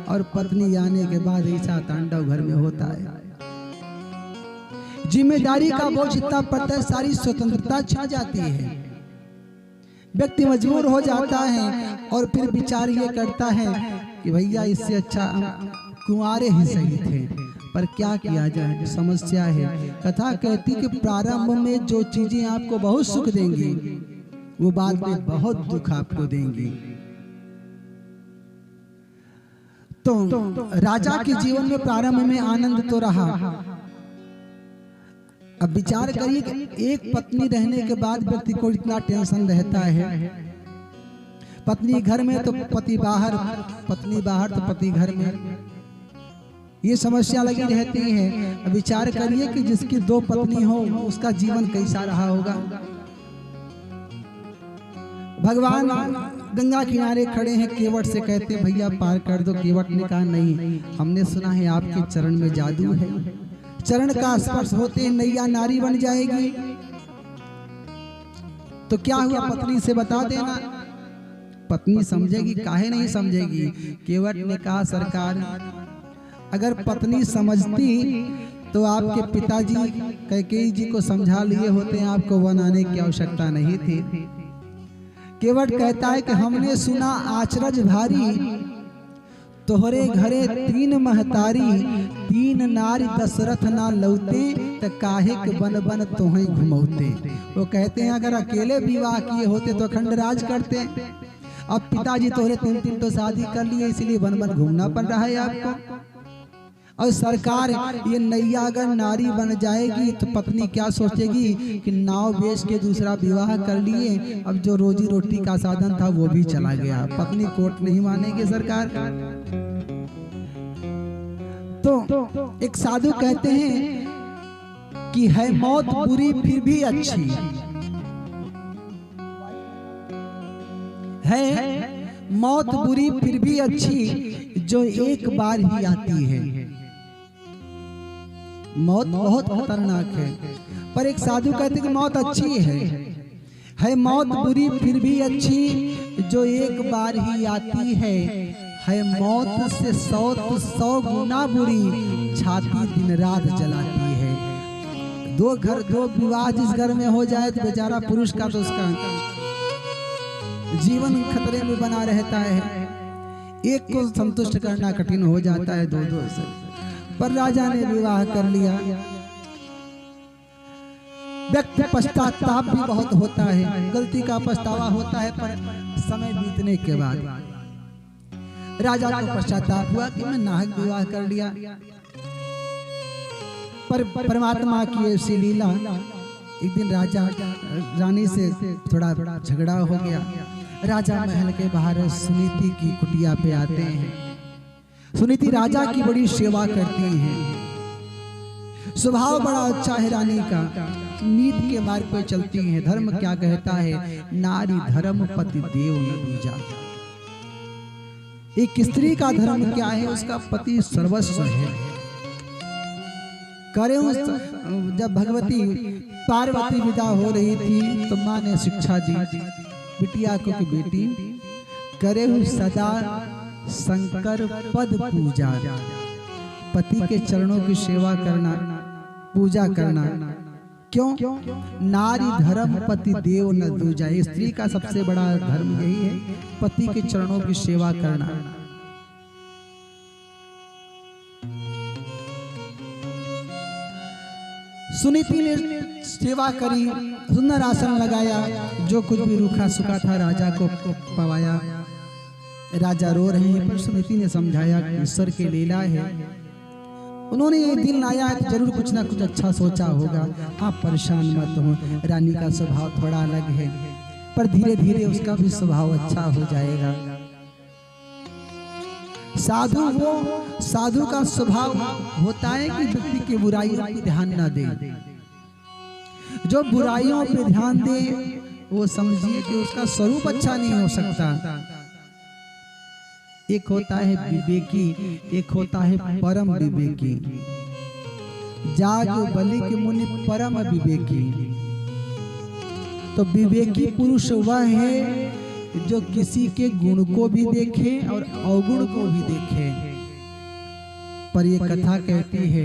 और पत्नी आने के बाद ऐसा तांडव घर में होता है। जिम्मेदारी का बोझ इतना पड़ता है, सारी स्वतंत्रता छा जाती है, व्यक्ति मजबूर हो जाता है और फिर विचार ये करता है कि भैया इससे अच्छा कुंवारे ही सही थे। पर क्या किया जाए, समस्या है। कथा कहती कि प्रारंभ में जो चीजें आपको बहुत सुख देंगी वो बाद में बहुत दुख आपको देंगी। तो राजा के जीवन में प्रारंभ में आनंद तो रहा। अब विचार करिए कि एक पत्नी रहने के बाद व्यक्ति को इतना टेंशन रहता है। पत्नी घर में तो पति बाहर, पत्नी बाहर तो पति घर में, ये समस्या लगी रहती है। अब विचार करिए कि जिसकी 2 पत्नी हो उसका जीवन कैसा रहा होगा। भगवान गंगा किनारे खड़े हैं, केवट से कहते भैया पार कर दो। केवट ने कहा नहीं, हमने सुना है आपके चरण में जादू है, चरण का स्पर्श होते नैया नारी बन जाएगी। तो क्या हुआ, पत्नी से बता देना। पत्नी समझेगी, काहे नहीं समझेगी। केवट ने कहा सरकार अगर पत्नी समझती तो आपके पिताजी कैकेयी जी को समझा लिए होते हैं, आपको वन आने की आवश्यकता नहीं थी। केवट कहता है कि हमने सुना आचरज भारी, तोहरे घरे 3 महतारी, 3 नारी दशरथ ना लौते, त काहे के बन बन तोहें घुमौते। वो कहते हैं अगर अकेले विवाह किए होते तो अखंड राज करते। अब पिताजी तोहरे 3 तो शादी कर लिए, इसलिए बन बन घूमना पड़ रहा है आपको। और सरकार ये नैया अगर नारी बन जाएगी तो पत्नी क्या सोचेगी कि नाव बेच के दूसरा विवाह कर लिए, अब जो रोजी रोटी का साधन था वो भी चला गया। पत्नी कोर्ट नहीं मानेगी सरकार। तो एक साधु कहते हैं कि है मौत बुरी फिर भी अच्छी, है मौत बुरी फिर भी अच्छी जो एक बार ही आती है। मौत बहुत खतरनाक है, पर एक साधु कहते हैं कि मौत अच्छी है मौत बुरी फिर भी अच्छी जो एक बार ही आती है मौत से 100 गुना बुरी छाती दिन रात जलाती है। दो विवाह जिस घर में हो जाए तो बेचारा पुरुष का तो उसका जीवन खतरे में बना रहता है। एक को संतुष्ट करना कठिन हो जाता है, दो से। पर राजा ने विवाह कर लिया। व्यक्ति पश्चाताप भी बहुत होता है, गलती का पछतावा होता है, पर समय बीतने के बाद राजा को पश्चाताप हुआ कि मैं नाहक विवाह कर लिया। पर परमात्मा की ऐसी लीला, एक दिन राजा रानी से थोड़ा झगड़ा हो गया। राजा महल के बाहर सुनीति की कुटिया पे आते हैं। सुनीति राजा की बड़ी सेवा करती हैं। स्वभाव बड़ा अच्छा है रानी का, नीति के मार्ग पर चलती हैं। धर्म क्या कहता है, नारी धर्म पति देव न दूजा। एक स्त्री का धर्म क्या है, उसका पति सर्वस्व है। करे जब भगवती पार्वती विदा हो रही थी तो माँ ने शिक्षा दी बिटिया को कि बेटी करे सदा शंकर पद पूजा, पति के चरणों की सेवा करना, पूजा करना। क्यों? नारी धर्म पति देव न दूजा। स्त्री का सबसे बड़ा धर्म यही है, पति के चरणों की सेवा करना। सुनीति ने सेवा करी, सुंदर आसन लगाया, जो कुछ भी रूखा सूखा था राजा को पवाया। राजा रो रहे हैं, पर सुनीति ने समझाया कि ईश्वर की लीला है। उन्होंने ये दिल लाया है तो जरूर कुछ ना कुछ अच्छा सोचा होगा। आप परेशान मत हो, रानी का स्वभाव थोड़ा अलग है, पर धीरे धीरे उसका भी स्वभाव अच्छा हो जाएगा। साधु का स्वभाव होता है कि व्यक्ति की बुराइयों पे ध्यान ना दे। जो बुराइयों पे ध्यान दे वो समझिए कि उसका स्वरूप अच्छा नहीं हो सकता। एक होता है विवेकी, एक होता है परम विवेकी। जाग बलि के मुनि परम विवेकी। तो विवेकी पुरुष वह है जो किसी के गुण को भी देखे और अवगुण को भी देखे। पर ये कथा कहती है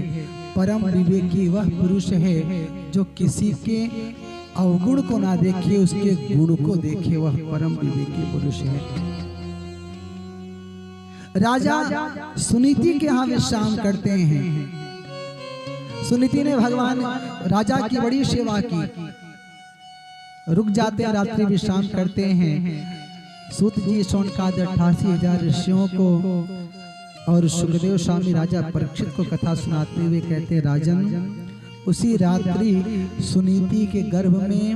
परम विवेकी वह पुरुष है जो किसी के अवगुण को ना देखे, उसके गुण को देखे, वह परम विवेकी पुरुष है। राजा सुनीति के यहाँ विश्राम करते हैं। सुनीति ने भगवान राजा की बड़ी सेवा की। रुक जाते हैं, रात्रि विश्राम करते हैं। सूत जी शौनकाद 88,000 ऋषियों को और सुखदेव स्वामी राजा परीक्षित को कथा सुनाते हुए कहते, राजन उसी रात्रि सुनीति के गर्भ में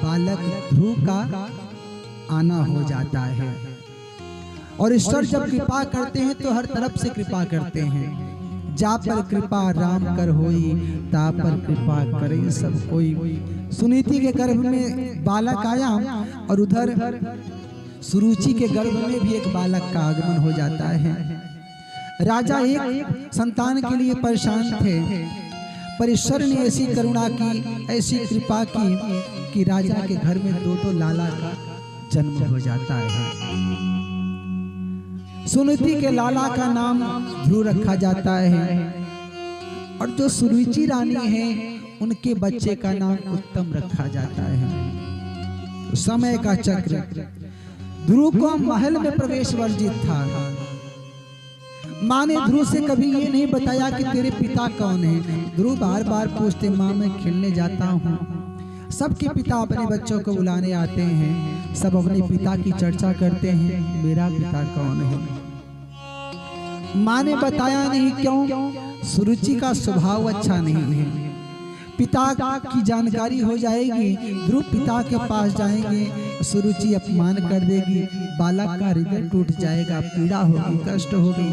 बालक ध्रुव का आना हो जाता है। और ईश्वर जब कृपा करते हैं तो हर तरफ से कृपा करते हैं। जा पर कृपा राम कर होई, ता पर कृपा करे सब कोई। सुनीति के गर्भ में बालक आया और उधर सुरुचि के गर्भ में भी एक बालक का आगमन हो जाता है। राजा एक संतान के लिए परेशान थे, पर ईश्वर ने ऐसी करुणा की, ऐसी कृपा की कि राजा के घर में दो लाला का जन्म हो जाता है। सुनीति के लाला का नाम ध्रुव रखा जाता है और जो सुरुचि रानी है उनके बच्चे का नाम उत्तम रखा जाता है। समय का चक्र, ध्रुव को महल में प्रवेश वर्जित था। माँ ने ध्रुव से कभी ये नहीं बताया कि तेरे पिता कौन है। ध्रुव बार बार पूछते, माँ मैं खेलने जाता हूँ। सबके पिता अपने बच्चों को बुलाने आते हैं, सब अपने पिता की चर्चा करते हैं, मेरा पिता कौन है। माँ ने बताया नहीं, क्यों? सुरुचि का स्वभाव अच्छा नहीं है। पिता की जानकारी हो जाएगी, ध्रुव पिता के पास जाएंगे, सुरुचि अपमान कर देगी, बालक का हृदय टूट जाएगा, पीड़ा होगी, कष्ट होगी,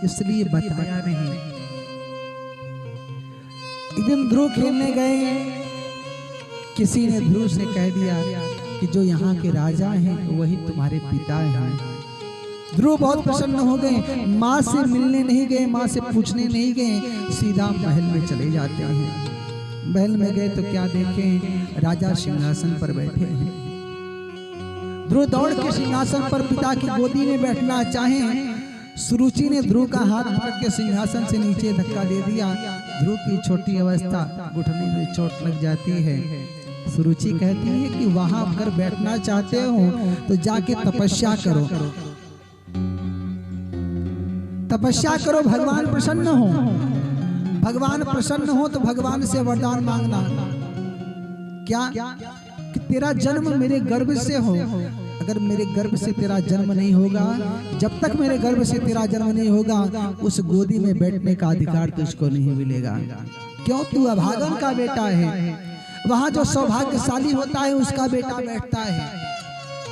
इसलिए बताया नहीं। एक दिन ध्रुव खेलने गए, किसी ने ध्रुव से कह दिया कि जो यहाँ के राजा हैं वही तुम्हारे पिता हैं। ध्रुव बहुत प्रसन्न हो गए, माँ से मिलने नहीं गए, माँ से पूछने नहीं गए, सीधा महल में चले जाते हैं। महल में गए तो क्या देखें, राजा सिंहासन पर बैठे हैं। ध्रुव दौड़ के सिंहासन पर पिता की गोदी में बैठना चाहे, सुरुचि ने ध्रुव का हाथ पकड़ के सिंहासन से नीचे धक्का दे दिया। ध्रुव की छोटी अवस्था, घुटने में चोट लग जाती है। सुरुचि कहती है कि वहां अगर बैठना चाहते हो तो जाके तपस्या करो, तपस्या करो, भगवान प्रसन्न हो। भगवान प्रसन्न हो तो भगवान से वरदान मांगना, क्या कि तेरा जन्म मेरे गर्भ से हो। अगर मेरे गर्भ से तेरा जन्म नहीं होगा, जब तक मेरे गर्भ से तेरा जन्म नहीं होगा, उस गोदी में बैठने का अधिकार तुझको नहीं मिलेगा। क्यों? तू अभागन का बेटा है। वहां जो सौभाग्यशाली होता है उसका बेटा बैठता है।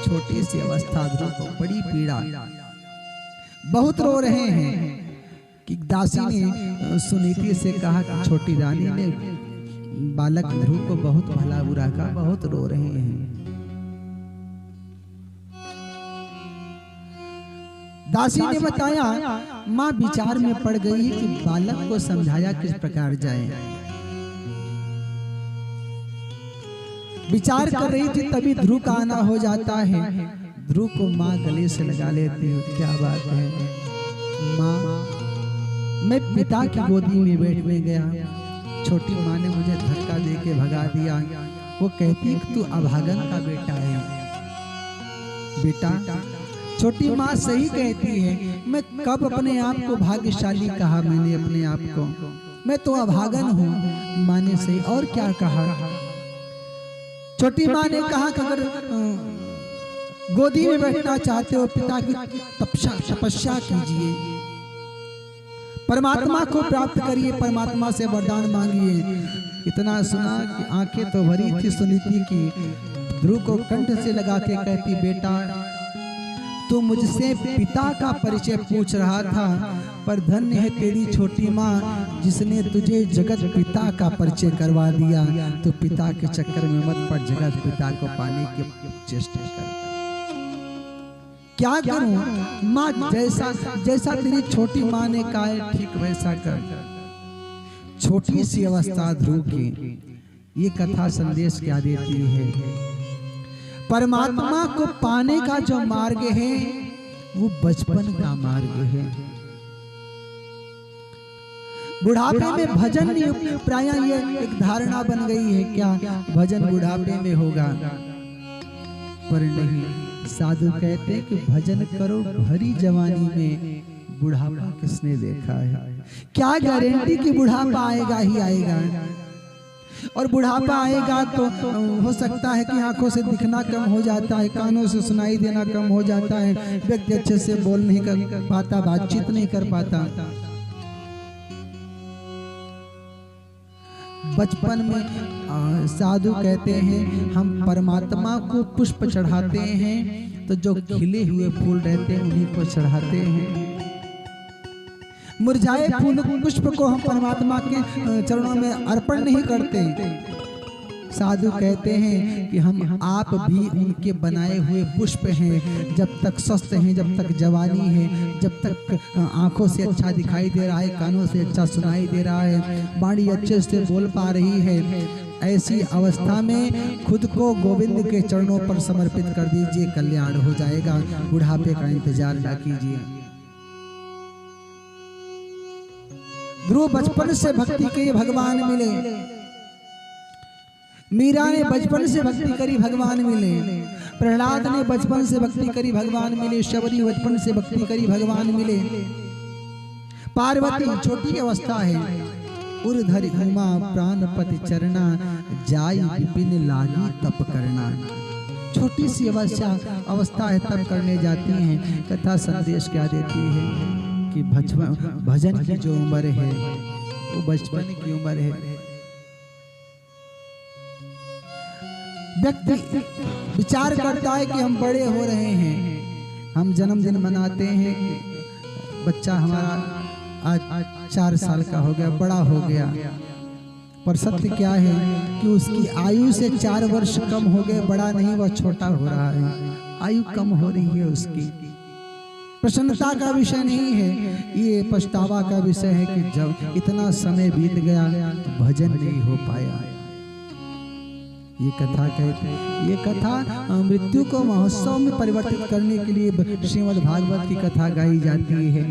छोटी सी अवस्था, ध्रुव को बड़ी पीड़ा, बहुत रो रहे हैं कि दासी ने सुनीति से कहा कि छोटी रानी ने बालक ध्रुव को बहुत भला बुरा कहा, बहुत रो रहे हैं। दासी ने बताया, माँ विचार में पड़ गई कि बालक को समझाया किस प्रकार जाए। विचार कर रही थी, तभी ध्रुव का आना हो जाता है। ध्रुव को माँ गले से लगा लेती है। क्या बात है माँ, मैं पिता की गोदी में बैठने गया, छोटी माँ ने मुझे धक्का दे के भगा दिया। वो कहती है तू अभागन का बेटा है। बेटा, छोटी माँ सही कहती है। मैं कब अपने आप को भाग्यशाली कहा? मैंने अपने आप को, मैं तो अभागन हूँ। माँ ने सही, और क्या कहा? छोटी माँ ने कहा कि अगर गोदी में बैठना चाहते हो, पिता की तपस्या कीजिए, परमात्मा को प्राप्त करिए, परमात्मा से वरदान मांगिए। इतना सुना कि आंखें तो भरी थी सुनीति की। ध्रुव को कंठ से लगा के कहती, बेटा तू मुझसे पिता का परिचय पूछ रहा था, पर धन्य है तेरी छोटी माँ जिसने तुझे जगत पिता का परिचय करवा दिया। तो पिता के चक्कर में मत पड़, जगत पिता को पाने की चेष्टा कर। क्या करूं माँ, जैसा जैसा तेरी छोटी माँ ने कहा है ठीक वैसा कर। छोटी सी अवस्था ध्रुव की, ये कथा संदेश क्या देती है? परमात्मा को पाने का जो मार्ग है वो बचपन का मार्ग है। बुढ़ापे में भजन नहीं, प्राय ये एक धारणा बन गई है क्या भजन बुढ़ापे में होगा, पर नहीं। साधु कहते हैं कि भजन करो भरी जवानी में, बुढ़ापा किसने देखा है? क्या गारंटी कि बुढ़ापा आएगा ही आएगा? और बुढ़ापा आएगा तो हो सकता है कि आंखों से दिखना कम हो जाता है, कानों से सुनाई देना कम हो जाता है, व्यक्ति अच्छे से बोल नहीं कर पाता, बातचीत नहीं कर पाता। बचपन में साधु कहते हैं हम परमात्मा को पुष्प चढ़ाते हैं, तो जो खिले हुए फूल रहते हैं उन्हीं को चढ़ाते हैं। मुरझाए फूल पुष्प को हम परमात्मा के चरणों में अर्पण नहीं करते। साधु कहते हैं कि हम आप भी उनके बनाए हुए पुष्प हैं। जब तक स्वस्थ हैं, जब तक जवानी है, जब तक आंखों से अच्छा दिखाई दे रहा है, कानों से अच्छा सुनाई दे रहा है, वाणी अच्छे से बोल पा रही है, ऐसी अवस्था में खुद को गोविंद के चरणों पर समर्पित कर दीजिए, कल्याण हो जाएगा। बुढ़ापे का इंतजार ना कीजिए। ध्रुव बचपन से भक्ति के भगवान मिले, मीरा ने बचपन से भक्ति करी भगवान मिले, प्रहलाद ने बचपन से भक्ति करी भगवान मिले, शबरी बचपन से भक्ति करी भगवान मिले, पार्वती छोटी अवस्था है, उर्धरि उमा प्राणपति चरना, जाई विपिन लागी तप करना। छोटी सी अवस्था है, तप करने जाती हैं। कथा संदेश क्या देती है कि भजन की जो उम्र है वो बचपन की उम्र है। व्यक्ति विचार करता है कि हम बड़े हो रहे हैं, हम जन्मदिन मनाते हैं, बच्चा हमारा आज 4 साल का हो गया, बड़ा हो गया, पर सत्य क्या है कि उसकी आयु से 4 वर्ष कम हो गए, बड़ा नहीं, वह छोटा हो रहा है, आयु कम हो रही है उसकी। प्रसन्नता का विषय नहीं है, ये पछतावा का विषय है कि जब इतना समय बीत गया तो भजन नहीं हो पाया। ये कथा कहते हैं, ये कथा मृत्यु को महोत्सव में परिवर्तित करने के लिए श्रीमद् भागवत की कथा गाई जाती है।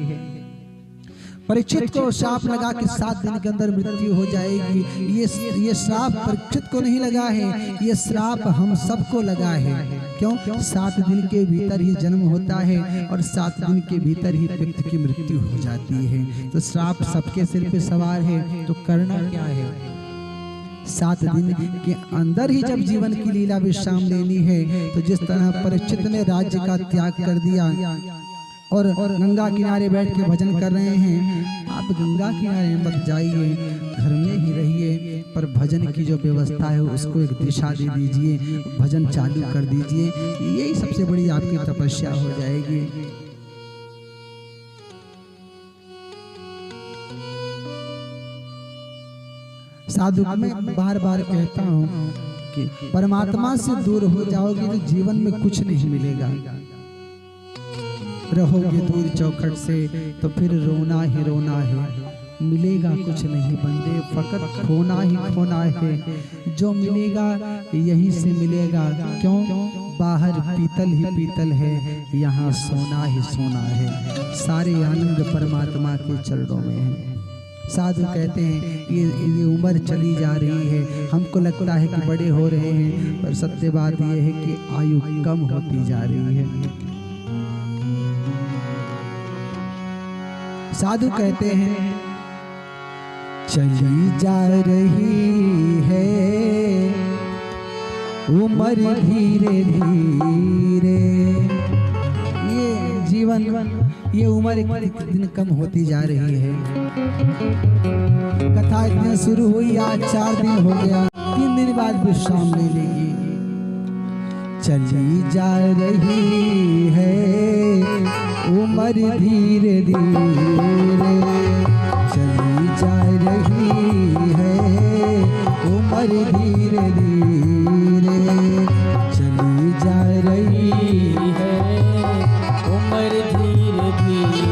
परीक्षित को श्राप लगा कि 7 दिन के अंदर मृत्यु हो जाएगी। ये श्राप परीक्षित को नहीं लगा है, ये श्राप हम सबको लगा है। क्यों? 7 दिन के भीतर ही जन्म होता है और 7 दिन के भीतर ही व्यक्ति की मृत्यु हो जाती है। तो श्राप सबके सिर पे सवार है, तो करना क्या है? 7 दिन के अंदर ही जब जीवन की लीला विश्राम लेनी है, तो जिस तरह परीक्षित ने राज्य का त्याग कर दिया और गंगा किनारे बैठ के भजन कर रहे हैं, आप गंगा किनारे मत जाइए, घर में ही रहिए, पर भजन की जो व्यवस्था है उसको एक दिशा दे दीजिए, भजन चालू कर दीजिए, यही सबसे बड़ी आपकी तपस्या हो जाएगी। साधु मैं बार बार कहता हूँ कि परमात्मा से दूर हो जाओगे तो जीवन में कुछ नहीं मिलेगा। रहोगे दूर चौखट से तो फिर रोना ही रोना है, मिलेगा कुछ नहीं बंदे, फकत खोना ही खोना है। जो मिलेगा यहीं से मिलेगा। क्यों? बाहर पीतल ही पीतल है, यहाँ सोना ही सोना है। सारे आनंद परमात्मा के चरणों में है। साधु कहते हैं ये उम्र चली जा रही है, हमको लगता है कि बड़े हो रहे हैं, पर सत्य बात यह है कि आयु कम होती जा रही है। साधु कहते हैं चली जा रही है उम्र धीरे धीरे, ये जीवन, ये उम्र एक दिन कम होती जा रही है। कथा इतने शुरू हुई, आज 4 दिन हो गया, 3 दिन बाद विश्राम ले लेगी। चली जा रही है उम्र धीरे धीरे, चली जा रही है उम्र धीरे धीरे, चली जा रही है उम्र धीरे धीरे,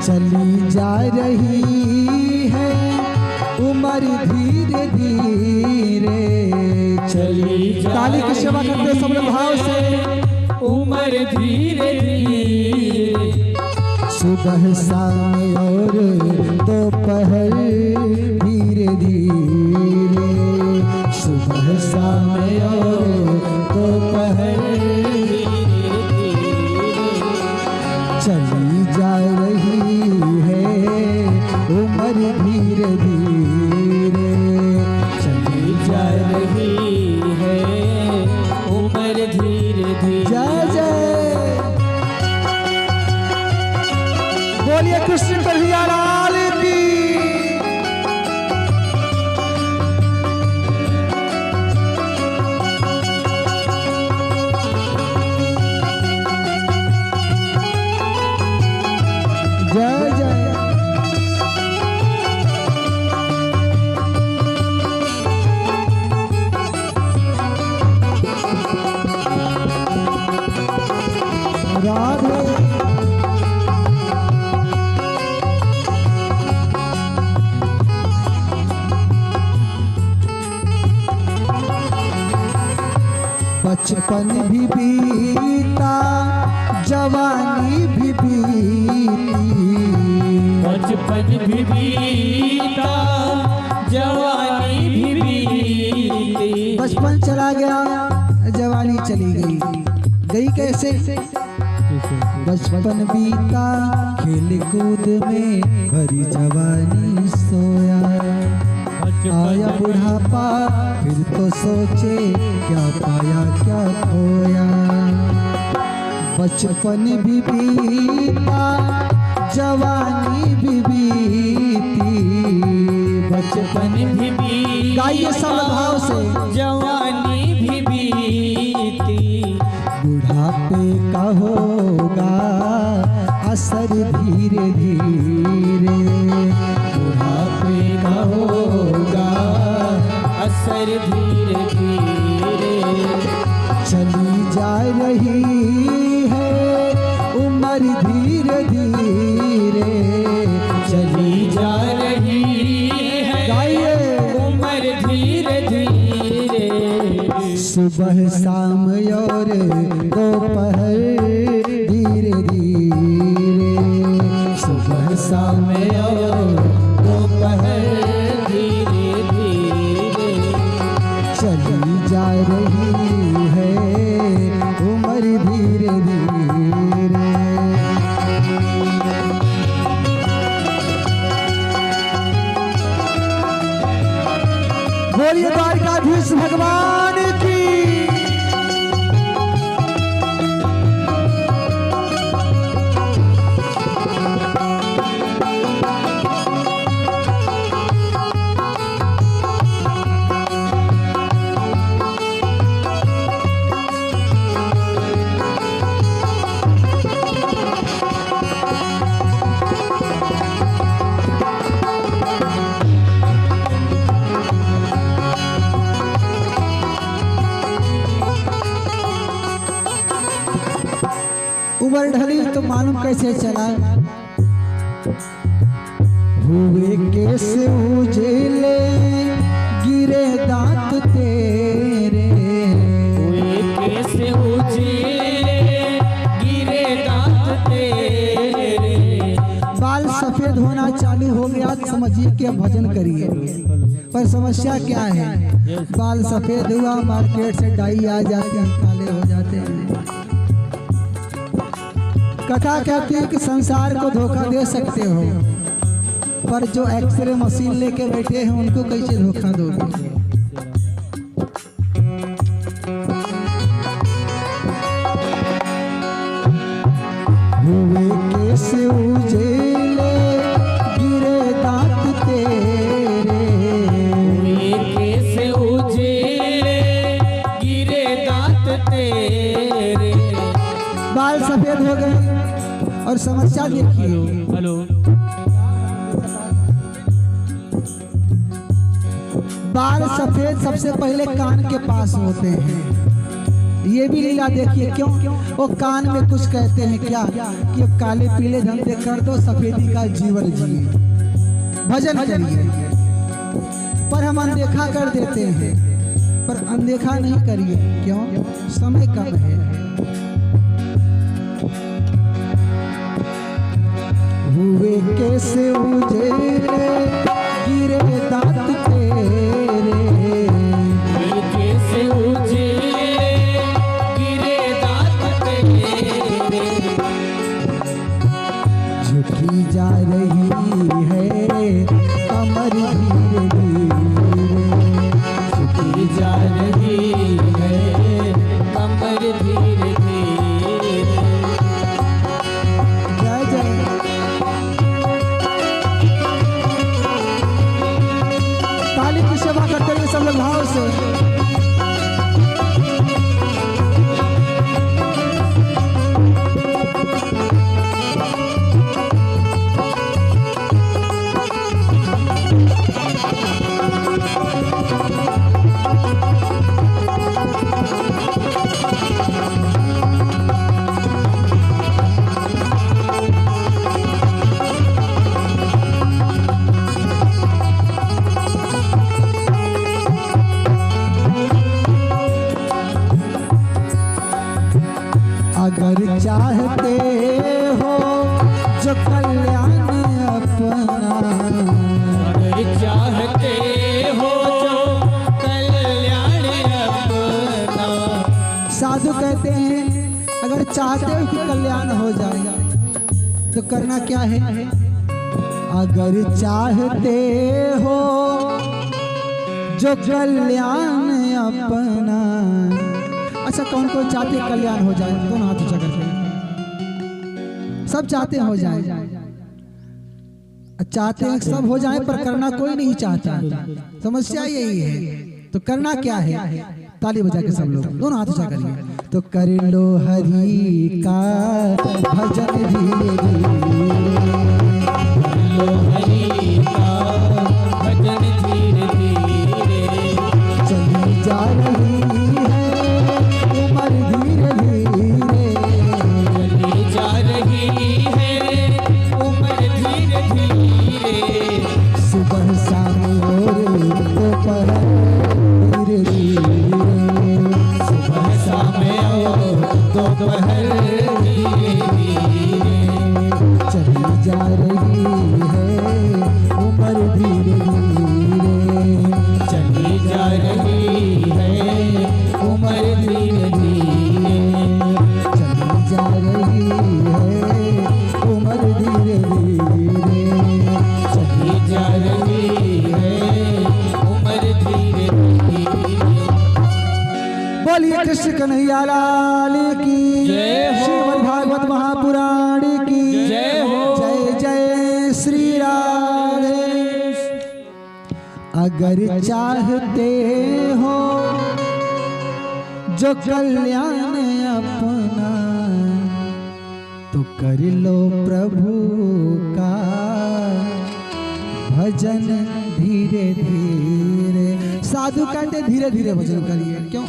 चली जा रही है उम्र धीरे धीरे, चली ताली की सेवा करते सब लोग भाव से। उम्र धीरे धीरे, सुबह शाम और दोपहर धीरे धीरे, सुबह शाम और दोपहर चली जा रही है उम्र धीरे धीरे, चली जा रही है उम्र धीरे धीरे। जय जय बोलिए कृष्ण कन्हैया लाल की। जय जय राधे। बचपन भी बीता जवानी भी बीती, बचपन भी बीता जवानी भी बीती, बचपन चला गया जवानी चली गई। गई कैसे? बचपन बीता खेल कूद में भरी जवानी सोया, आया बुढ़ापा फिर तो सोचे क्या पाया क्या खोया। बचपन भी बीता जवानी भी बीती, बचपन भी बीता गाइए सब भाव से। जवानी भी बीती, बुढ़ापे का होगा असर धीरे धीरे, बुढ़ापे का होगा असर धीरे धीरे, चली जा रही है उम्र धीरे धीरे, चली जा रही है गाइए उम्र धीरे धीरे, सुबह शाम और दोपहर धीरे धीरे, सुबह शाम चली जा रही है उम्र धीरे धीरे। बोलिए द्वारकाधीश भगवान की। उमर ढली तो मालूम कैसे चला, हुए कैसे उजेले गिरे दांत तेरे, हुए कैसे उजेले गिरे दांत तेरे। बाल सफेद होना चालू हो गया तो समझिए कि अब भजन करिए। पर समस्या क्या है, बाल सफेद हुआ मार्केट से डाई आ जाती है, काले हो जाते हैं। कथा कहती है कि संसार को धोखा दे सकते हो, पर जो एक्सरे मशीन लेके बैठे हैं उनको कैसे धोखा दोगे। हुए कैसे उजेले गिरे दांत तेरे, हुए कैसे उजेले गिरे दांत तेरे। बाल सफेद हो गए और समस्या देखिए। हेलो, बाल सफेद सबसे पहले कान के पास होते हैं। ये भी लीला देखिए, क्यों वो कान में कुछ कहते हैं क्या कि काले पीले धंधे कर दो, सफेदी का जीवन जिए, भजन करिए। पर हम अनदेखा कर देते हैं, पर अनदेखा नहीं करिए, क्यों, समय कम है। हुए कैसे उजेले गिरे दांत तेरे, हुए कैसे उजेले गिरे दांत तेरे। झुकी जा रही है कमर धीरे धीरे, झुकी जा रही है कमर धीरे धीरे। जय जय। ताली की सेवा करते हुए सब लोग भाव से। अगर चाहते हो जो कल्याण अपना, अगर चाहते हो जो कल्याण अपना। साधु कहते हैं अगर चाहते हो कि कल्याण हो जाए तो करना क्या है। अगर चाहते हो जो कल्याण अपना, अच्छा कौन कौन चाहते कल्याण हो जाए, दोनों हाथ ऊंचा करके। सब चाहते हो जाए, चाहते हैं सब हो जाए, पर करना कोई नहीं चाहता। समस्या यही है, तो करना क्या है। ताली बजा के सब लोग दोनों हाथ ऊंचा करिए। तो कर लो हरि का भजन धीरे धीरे, लो हरि का भजन धीरे धीरे। चली जा रही है उम्र धीरे धीरे, चली जा रही है उम्र धीरे धीरे। सुबह शाम और दोपहर धीरे धीरे, सुबह शाम और दोपहर धीरे धीरे। चली बोलिए कृष्ण कन्हैया लाल की जय हो। श्रीमद् भागवत महापुराण की जय हो। जय जय श्री राधे। अगर चाहते हो जो कल्याण अपना तो कर लो प्रभु का भजन धीरे धीरे। साधु कहते धीरे धीरे भजन करिए। क्यों?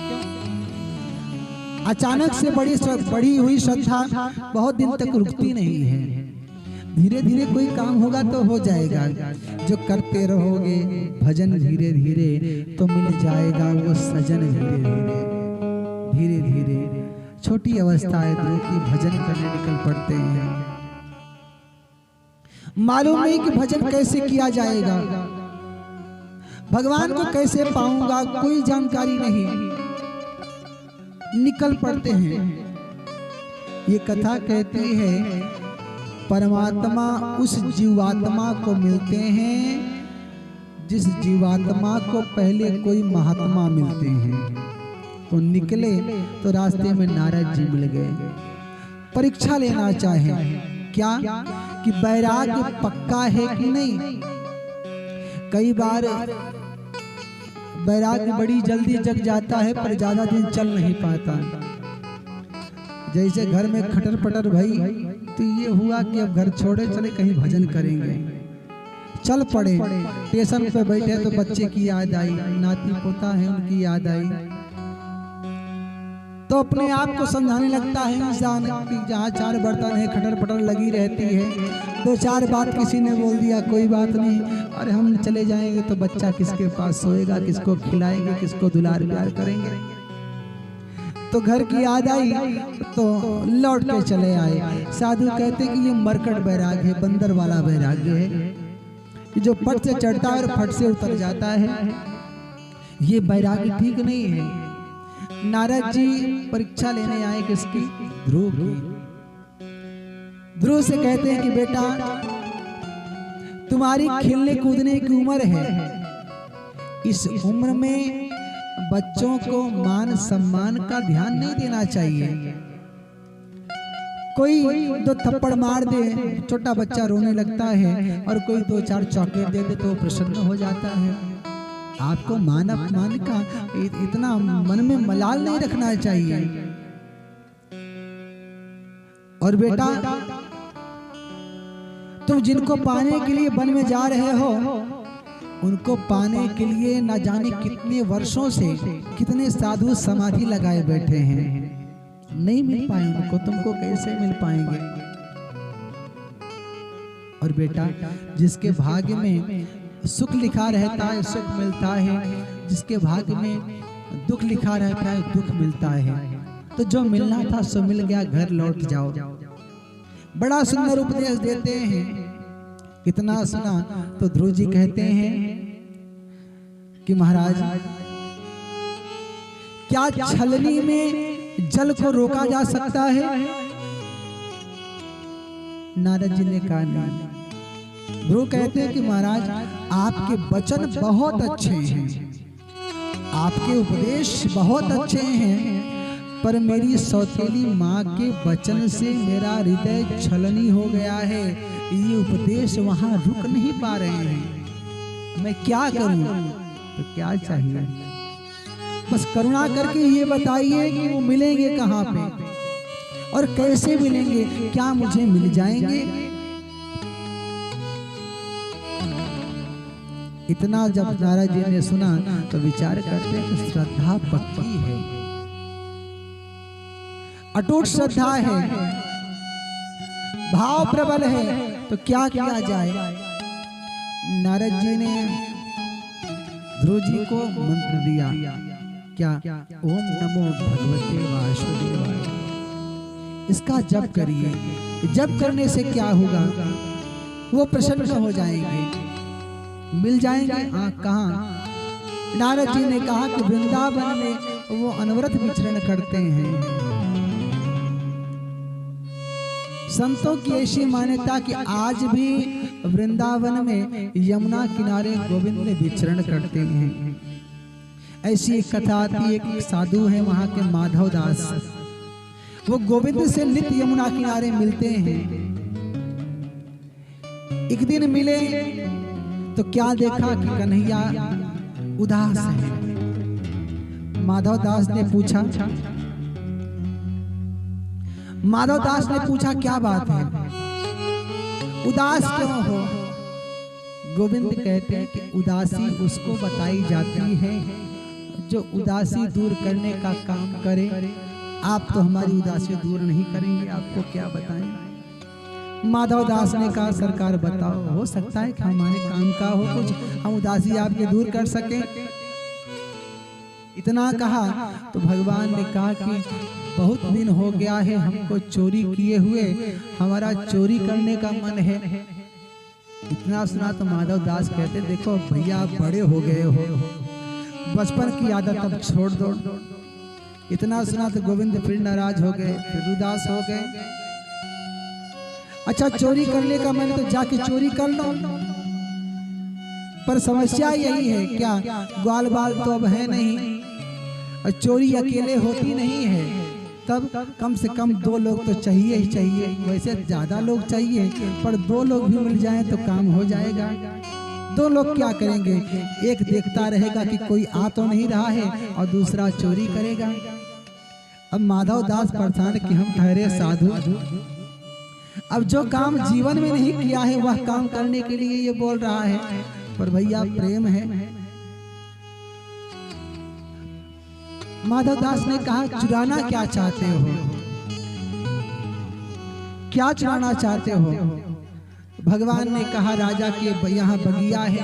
अचानक से बड़ी हुई श्रद्धा बहुत दिन तक रुकती नहीं है। धीरे धीरे कोई काम होगा तो हो जाएगा। जो करते रहोगे भजन धीरे धीरे तो मिल जाएगा वो सजन धीरे धीरे। धीरे धीरे छोटी अवस्था है तो कि भजन करने निकल पड़ते हैं। मालूम नहीं कि भजन कैसे किया जाएगा, भगवान को कैसे पाऊंगा, कोई जानकारी नहीं, निकल पड़ते हैं। ये कथा कहती है परमात्मा उस जीवात्मा को मिलते हैं जिस जीवात्मा को पहले कोई महात्मा मिलते हैं। तो निकले तो रास्ते में नारद जी मिल गए। परीक्षा लेना चाहे क्या कि वैराग्य पक्का है कि नहीं। कई बार वैराग्य बड़ी जल्दी जग जाता है पर ज्यादा दिन चल नहीं पाता। जैसे घर में खटर पटर भई तो ये हुआ कि अब घर छोड़े चले कहीं भजन करेंगे। चल पड़े, स्टेशन पे बैठे तो बच्चे की याद आई, नाती पोता है उनकी याद आई। तो अपने आप को समझाने लगता है इंसान कि जहाँ चार बर्तन है खटर पटर लगी रहती है। दो चार बात किसी ने बोल दिया कोई बात नहीं, अरे हम चले जाएंगे तो बच्चा किसके पास सोएगा, किसको खिलाएंगे, किसको दुलार प्यार करेंगे। तो घर की याद आई तो लौट के चले आए। साधु कहते कि ये मरकट बैराग है, बंदर वाला बैराग्य है जो फट से चढ़ता है और फट से उतर जाता है। ये बैराग्य ठीक नहीं है। नारद जी परीक्षा लेने आए किसकी? ध्रुव की। ध्रुव से कहते हैं कि बेटा तुम्हारी खेलने कूदने की उम्र है, इस उम्र में बच्चों को मान सम्मान का ध्यान नहीं देना चाहिए। कोई दो थप्पड़ मार दे छोटा बच्चा रोने लगता है और कोई दो चार चॉकलेट दे दे तो प्रसन्न हो जाता है। आपको मान अपमान का इतना मन में मलाल नहीं रखना चाहिए। और बेटा तुम जिनको पाने के लिए वन में जा रहे हो उनको पाने के लिए न जाने कितने वर्षों से कितने साधु समाधि लगाए बैठे हैं, नहीं मिल पाए उनको, तुमको कैसे मिल पाएंगे। और बेटा जिसके भाग्य में सुख लिखा रहता है सुख मिलता है, जिसके भाग्य में दुख लिखा रहता है दुख मिलता है। तो जो मिलना था सो मिल गया, घर लौट जाओ। बड़ा सुंदर उपदेश देते हैं। कितना सुना तो ध्रुव जी कहते हैं कि महाराज क्या छलनी में जल को रोका जा सकता है? नारद जी ने कहा नहीं। ध्रुव कहते हैं कि महाराज आपके वचन बहुत अच्छे हैं, आपके उपदेश बहुत अच्छे हैं, पर मेरी सौतेली माँ के वचन से मेरा हृदय छलनी हो गया है। ये उपदेश वहां रुक नहीं पा रहे हैं, मैं क्या करूं? तो क्या चाहिए? बस करुणा करके ये बताइए कि वो मिलेंगे कहाँ पे और कैसे मिलेंगे, क्या मुझे मिल जाएंगे? इतना जब नारद जी ने सुना तो विचार करते हैं कि श्रद्धा पक्की है, अटूट श्रद्धा है, भाव प्रबल है, तो क्या किया जाए? नारद जी ने ध्रुव जी को मंत्र दिया, क्या? ओम नमो भगवते वासुदेवाय। इसका जप करिए। जप करने से क्या होगा? वो प्रसन्न हो जाएंगे, मिल जाएंगे। कहाँ? नारद जी ने कहा कि वृंदावन में वो अनवरत विचरण करते हैं। संतों की ऐसी मान्यता कि आज भी वृंदावन में यमुना किनारे गोविंद विचरण करते हैं। ऐसी एक कथा आती है, एक साधु है वहां के माधव दास, वो गोविंद से नित्य यमुना किनारे मिलते हैं। एक दिन मिले तो क्या देखा कि कन्हैया उदास है। माधव दास ने पूछा क्या बात है, उदास क्यों हो? गोविंद कहते हैं कि उदासी उसको बताई जाती है जो उदासी दूर करने का काम करे। आप तो हमारी उदासी दूर नहीं करेंगे, आपको क्या बताएं। माधव दास ने कहा सरकार बताओ, हो सकता है कि हमारे काम का हो कुछ, हम उदासी आपके दूर कर सकें। इतना कहा तो भगवान ने कहा कि बहुत दिन हो गया है हमको चोरी किए हुए, हमारा चोरी करने का मन है। इतना सुना तो माधव दास कहते देखो भैया आप बड़े हो गए हो, बचपन की आदत अब छोड़ दो। इतना सुना तो गोविंद फिर नाराज हो गए, फिर उदास हो गए। अच्छा चोरी करने का मन तो जाके चोरी कर लो, पर समस्या यही है क्या ग्वाल बाल तो अब है नहीं, और चोरी अकेले होती नहीं है, तब कम से कम 2 लोग तो चाहिए ही चाहिए। वैसे ज्यादा लोग चाहिए पर 2 लोग भी मिल जाएं तो काम हो जाएगा। 2 लोग क्या करेंगे, एक देखता रहेगा कि कोई आ तो नहीं रहा है और दूसरा चोरी करेगा। अब माधव दास परेशान कि हम ठहरे साधु, अब जो काम जीवन में नहीं किया है वह काम करने के लिए ये बोल रहा है, पर भैया प्रेम है। माधव दास ने कहा चुराना क्या चाहते हो, क्या चुराना चाहते हो? भगवान ने कहा राजा के यहाँ बगिया है,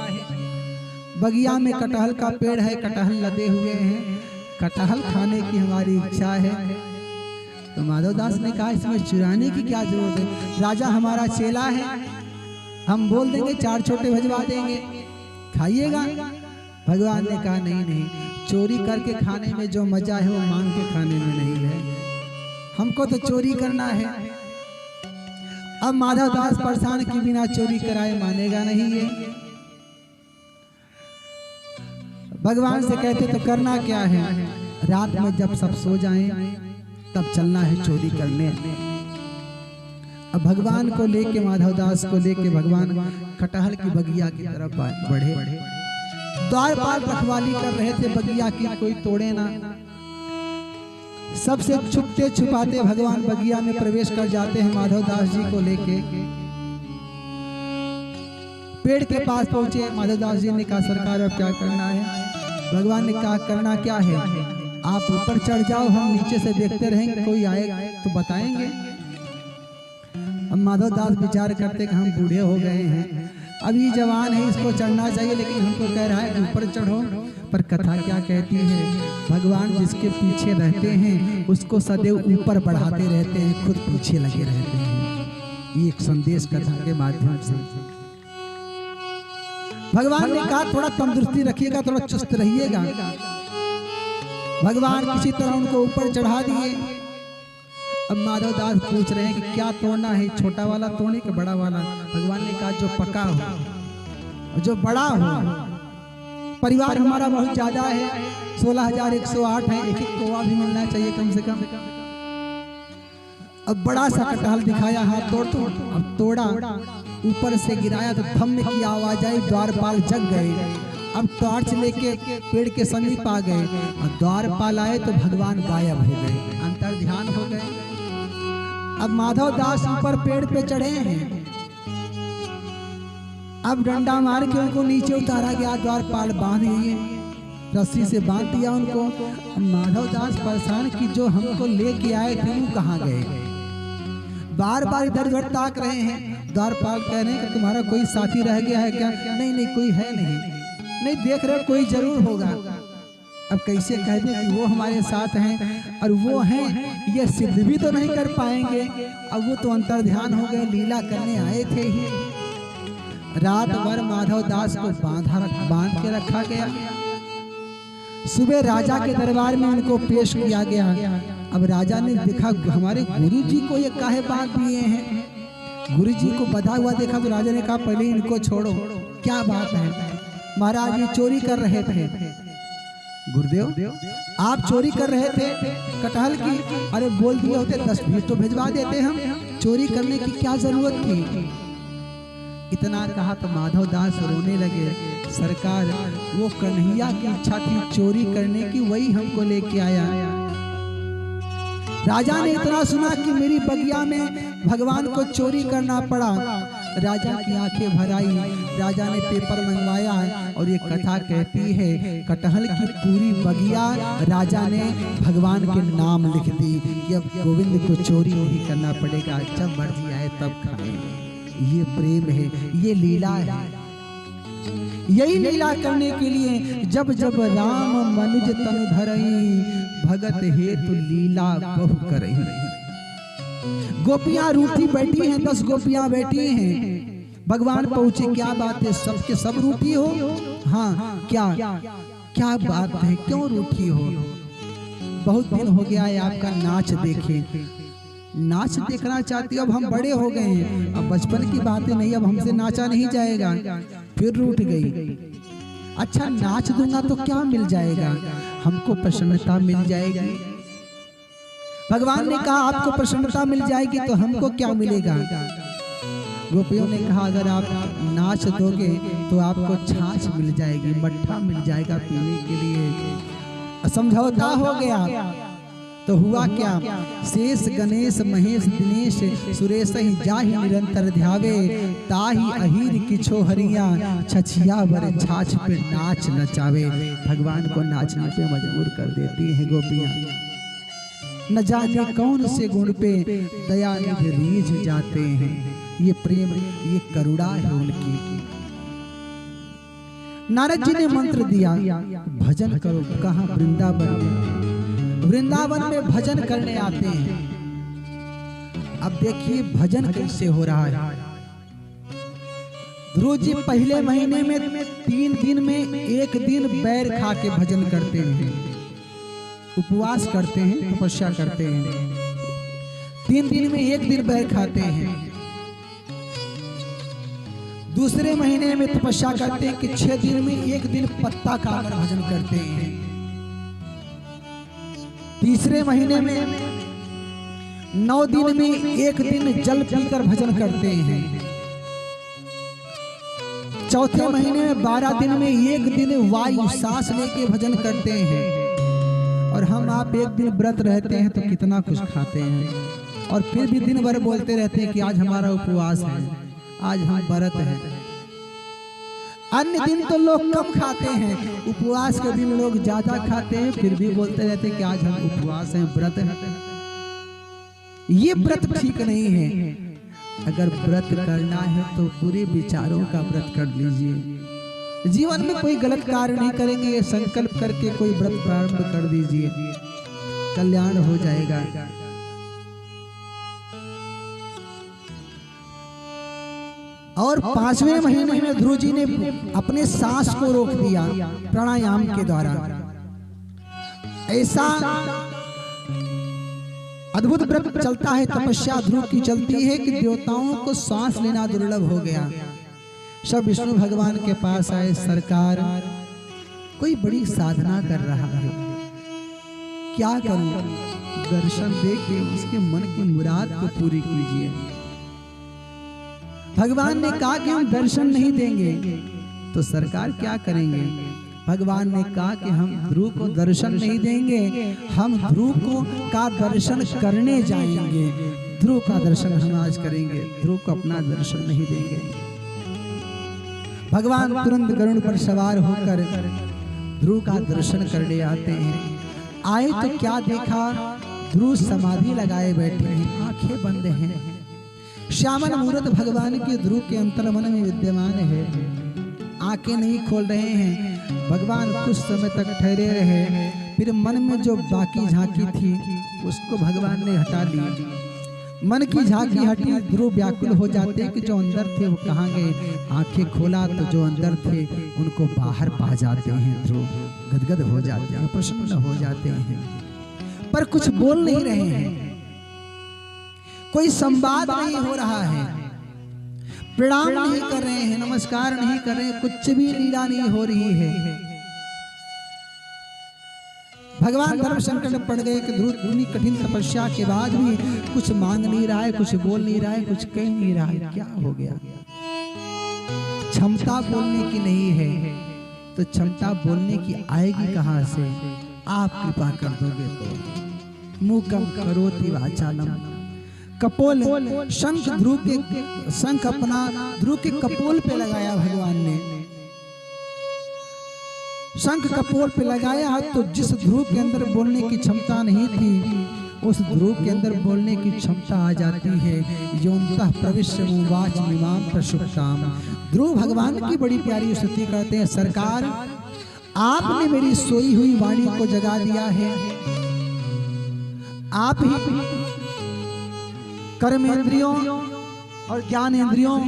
बगिया में कटहल का पेड़ है, कटहल लदे हुए हैं, कटहल खाने की हमारी इच्छा है। तो माधव दास ने कहा इसमें चुराने की क्या जरूरत है, राजा हमारा चेला है, हम बोल देंगे 4 छोटे भिजवा देंगे, खाइएगा। भगवान ने कहा नहीं नहीं, चोरी करके खाने में जो मजा है वो मांग के खाने में नहीं है, हमको तो चोरी करना है। अब माधव दास परेशान कि बिना चोरी कराए मानेगा नहीं ये। भगवान से कहते तो करना क्या है, रात में जब सब सो जाएं तब चलना है चोरी करने। अब भगवान को लेके माधव दास को लेके भगवान कटहल की बगिया की तरफ बढ़े। द्वारपाल रखवाली कर रहे थे बगिया की, कोई तोड़े ना। सबसे छुपते छुपाते भगवान बगिया में प्रवेश कर जाते हैं। माधव दास जी को लेके पेड़ के पास पहुंचे। माधव दास जी ने कहा सरकार अब क्या करना है? भगवान ने कहा करना क्या है, आप ऊपर चढ़ जाओ, हम नीचे से देखते रहेंगे, कोई आए तो बताएंगे। अब माधव दास विचार करते कि हम बूढ़े हो गए हैं, अभी जवान है, इसको चढ़ना चाहिए, लेकिन हमको कह रहा है कि ऊपर चढ़ो। पर कथा क्या कहती है, भगवान जिसके पीछे रहते हैं उसको सदैव ऊपर बढ़ाते रहते हैं, खुद पीछे लगे रहते हैं। ये एक संदेश कथा के माध्यम से भगवान ने कहा थोड़ा तंदुरुस्ती रखिएगा, थोड़ा चुस्त रहिएगा। भगवान किसी तरह उनको ऊपर चढ़ा दिए। अब माधव दास पूछ रहे हैं कि क्या तोड़ना है, छोटा वाला तोड़ने कि बड़ा वाला? भगवान ने कहा जो पका हो, जो बड़ा हो। परिवार हमारा बहुत ज्यादा है, 16,108 है, एक कोवा भी मिलना चाहिए कम से कम। अब बड़ा सा कटहल दिखाया, हाथ तोड़ तोड़। अब तोड़ा, ऊपर से गिराया तो धम्म की आवाज आई, द्वारपाल जग गए। अब टॉर्च लेके पेड़ के समीप आ गए और द्वारपाल आए तो भगवान गायब हो गए, अंतर ध्यान हो गए। अब माधव दास ऊपर पेड़ पे चढ़े हैं, अब डंडा मार के उनको नीचे उतारा गया, द्वारपाल बांध दिए, रस्सी से बांध दिया उनको। माधव दास परेशान कि जो हमको लेके आए थे वो कहाँ गए? बार बार इधर उधर ताक रहे हैं। द्वारपाल कह रहे हैं कि तुम्हारा कोई साथी रह गया है क्या? नहीं नहीं कोई है नहीं देख रहे, कोई जरूर होगा। अब कैसे कह दें कि वो हमारे साथ हैं और वो हैं, ये सिद्ध भी तो नहीं कर पाएंगे। अब वो तो अंतर ध्यान हो गए, लीला करने आए थे ही। रात भर माधव दास को बांध के रखा गया। सुबह राजा के दरबार में उनको पेश किया गया। अब राजा ने देखा हमारे गुरु जी को ये काहे बांध दिए हैं। गुरु जी को बधा हुआ देखा तो राजा ने कहा पहले इनको छोड़ो, क्या बात है? महाराज ये चोरी कर रहे थे। गुरुदेव आप चोरी कर रहे थे कटहल की, अरे बोल दिए होते 10-20 तो भिजवा देते हम, चोरी करने की क्या जरूरत थी। इतना कहा तो माधव दास रोने लगे, सरकार वो कन्हैया की इच्छा थी चोरी करने की, वही हमको लेके आया। राजा ने इतना सुना कि मेरी बगिया में भगवान को चोरी करना पड़ा, राजा की आंखें भर आई। राजा ने पेपर मंगवाया और ये कथा कहती है कटहल की पूरी बगिया राजा ने भगवान के नाम लिख दी कि अब गोविंद को चोरी नहीं करना पड़ेगा, जब मर्जी आए तब खाए। ये प्रेम है, ये लीला है। यही लीला करने के लिए जब जब राम मनुज तन धरई, भगत हेतु लीला बहु करई। गोपियां रूठी बैठी हैं, 10 गोपियां बैठी हैं, भगवान पहुंचे, क्या बात है सबके सब रूठी हो? हाँ, क्या क्या बात है, क्यों रूठी हो? बहुत दिन हो गया है आपका नाच देखे, नाच देखना चाहती हो, अब हम बड़े हो गए हैं, अब बचपन की बातें नहीं, अब हमसे नाचा नहीं जाएगा। फिर रूठ गई। अच्छा नाच दूंगा तो क्या मिल जाएगा? हमको प्रसन्नता मिल जाएगी। भगवान ने कहा आपको प्रसन्नता मिल जाएगी तो हमको क्या मिलेगा? गोपियों ने कहा अगर आप नाच दोगे तो आपको छाछ मिल जाएगी, मट्ठा मिल जाएगा पीने के लिए। समझौता हो गया तो हुआ क्या? शेष गणेश महेश दिनेश सुरेश ही जाहि निरंतर ध्यावे, ताहि अहीर किछो हरिया, छछिया बर छाछ पे नाच नचावे। भगवान को नाचने पे मजबूर कर देती है गोपियां। न जाने कौन से गुण पे दयानिधि रीझ जाते हैं। ये प्रेम, ये करुणा है उनकी। नारद जी ने मंत्र दिया भजन करो, कहाँ? वृंदावन में। वृंदावन में भजन करने आते हैं। अब देखिए भजन कैसे हो रहा है। ध्रुव जी पहले महीने में 3 दिन में 1 दिन बैर खा के भजन करते हैं, उपवास करते हैं, तपस्या करते हैं। 3 दिन में 1 दिन बैर खाते हैं। दूसरे महीने में तपस्या करते हैं कि 6 दिन में 1 दिन पत्ता खाकर भजन करते हैं। तीसरे महीने में 9 दिन में 1 दिन जल पीकर भजन करते हैं। चौथे महीने में 12 दिन में 1 दिन वायु सांस लेके भजन करते हैं। और हम आप 1 दिन व्रत रहते हैं तो कितना कुछ खाते हैं, और फिर भी दिन भर बोलते रहते हैं कि आज हमारा उपवास है, आज हम व्रत हैं। अन्य दिन तो लोग कम खाते हैं, उपवास के दिन लोग ज्यादा खाते हैं, फिर भी बोलते रहते हैं कि आज हम उपवास हैं, व्रत हैं। ये व्रत ठीक नहीं है। अगर व्रत करना है तो पूरे विचारों का व्रत कर लीजिए। जीवन में कोई गलत कार्य नहीं करेंगे, ये संकल्प करके कोई व्रत प्रारंभ कर दीजिए, कल्याण हो जाएगा। और 5वें महीने में ध्रुव जी ने अपने सांस को रोक दिया प्राणायाम के द्वारा। ऐसा अद्भुत व्रत चलता है, तपस्या ध्रुव की चलती है कि देवताओं को सांस लेना दुर्लभ हो गया। सब विष्णु भगवान के पास आए, सरकार कोई बड़ी साधना कर रहा है, क्या करूं? दर्शन देके उसके मन की मुराद को पूरी कीजिए। भगवान ने कहा कि हम दर्शन नहीं देंगे तो सरकार क्या करेंगे? भगवान ने कहा कि हम ध्रुव को दर्शन नहीं देंगे, हम ध्रुव को का दर्शन करने जाएंगे। ध्रुव का दर्शन हम आज करेंगे, ध्रुव को अपना दर्शन नहीं देंगे। भगवान तुरंत गरुड़ पर सवार होकर ध्रुव का दर्शन करने आते हैं। आए तो क्या देखा? ध्रुव समाधि लगाए बैठे हैं, आंखें बंद हैं। श्यामल मूर्त भगवान के ध्रुव के अंतर्मन में विद्यमान है, आंखें नहीं खोल रहे हैं। भगवान कुछ समय तक ठहरे रहे, फिर मन में जो बाकी झांकी थी उसको भगवान ने हटा ली। मन की झांकी हटी, ध्रुव व्याकुल हो जाते कि जो अंदर थे वो कहाँ गए। आंखें खोला तो जो अंदर थे उनको बाहर पा जाते हैं। ध्रुव गदगद हो जाते हैं, प्रसन्न हो जाते हैं, पर कुछ बोल नहीं रहे हैं, कोई संवाद नहीं हो रहा है, प्रणाम नहीं कर रहे हैं, नमस्कार नहीं कर रहे हैं, कुछ भी लीला नहीं हो रही है। भगवान धर्म संकट में पड़ गए कि ध्रुव इतनी कठिन तपस्या के बाद भी कुछ मांग नहीं रहा है, कुछ बोल नहीं रहा है, कुछ कह नहीं रहा है, क्या हो गया? क्षमता बोलने की नहीं है तो क्षमता बोलने की आएगी कहां से? आप कृपा कर दोगे तो। मूकम करोति वाचालम, कपोल शंख ध्रुव के शंख अपना ध्रुव के कपोल पे लगाया भगवान ने, शंख कपोल पे लगाया तो जिस ध्रुव के अंदर बोलने की क्षमता नहीं थी उस ध्रुव के अंदर बोलने की क्षमता आ जाती है। योन्तः प्रविश्य उवाच इमाम प्रसुप्ताम। ध्रुव भगवान की बड़ी प्यारी स्तुति करते हैं, सरकार आपने मेरी सोई हुई वाणी को जगा दिया है, आप ही कर्मेंद्रियों और ज्ञानेंद्रियों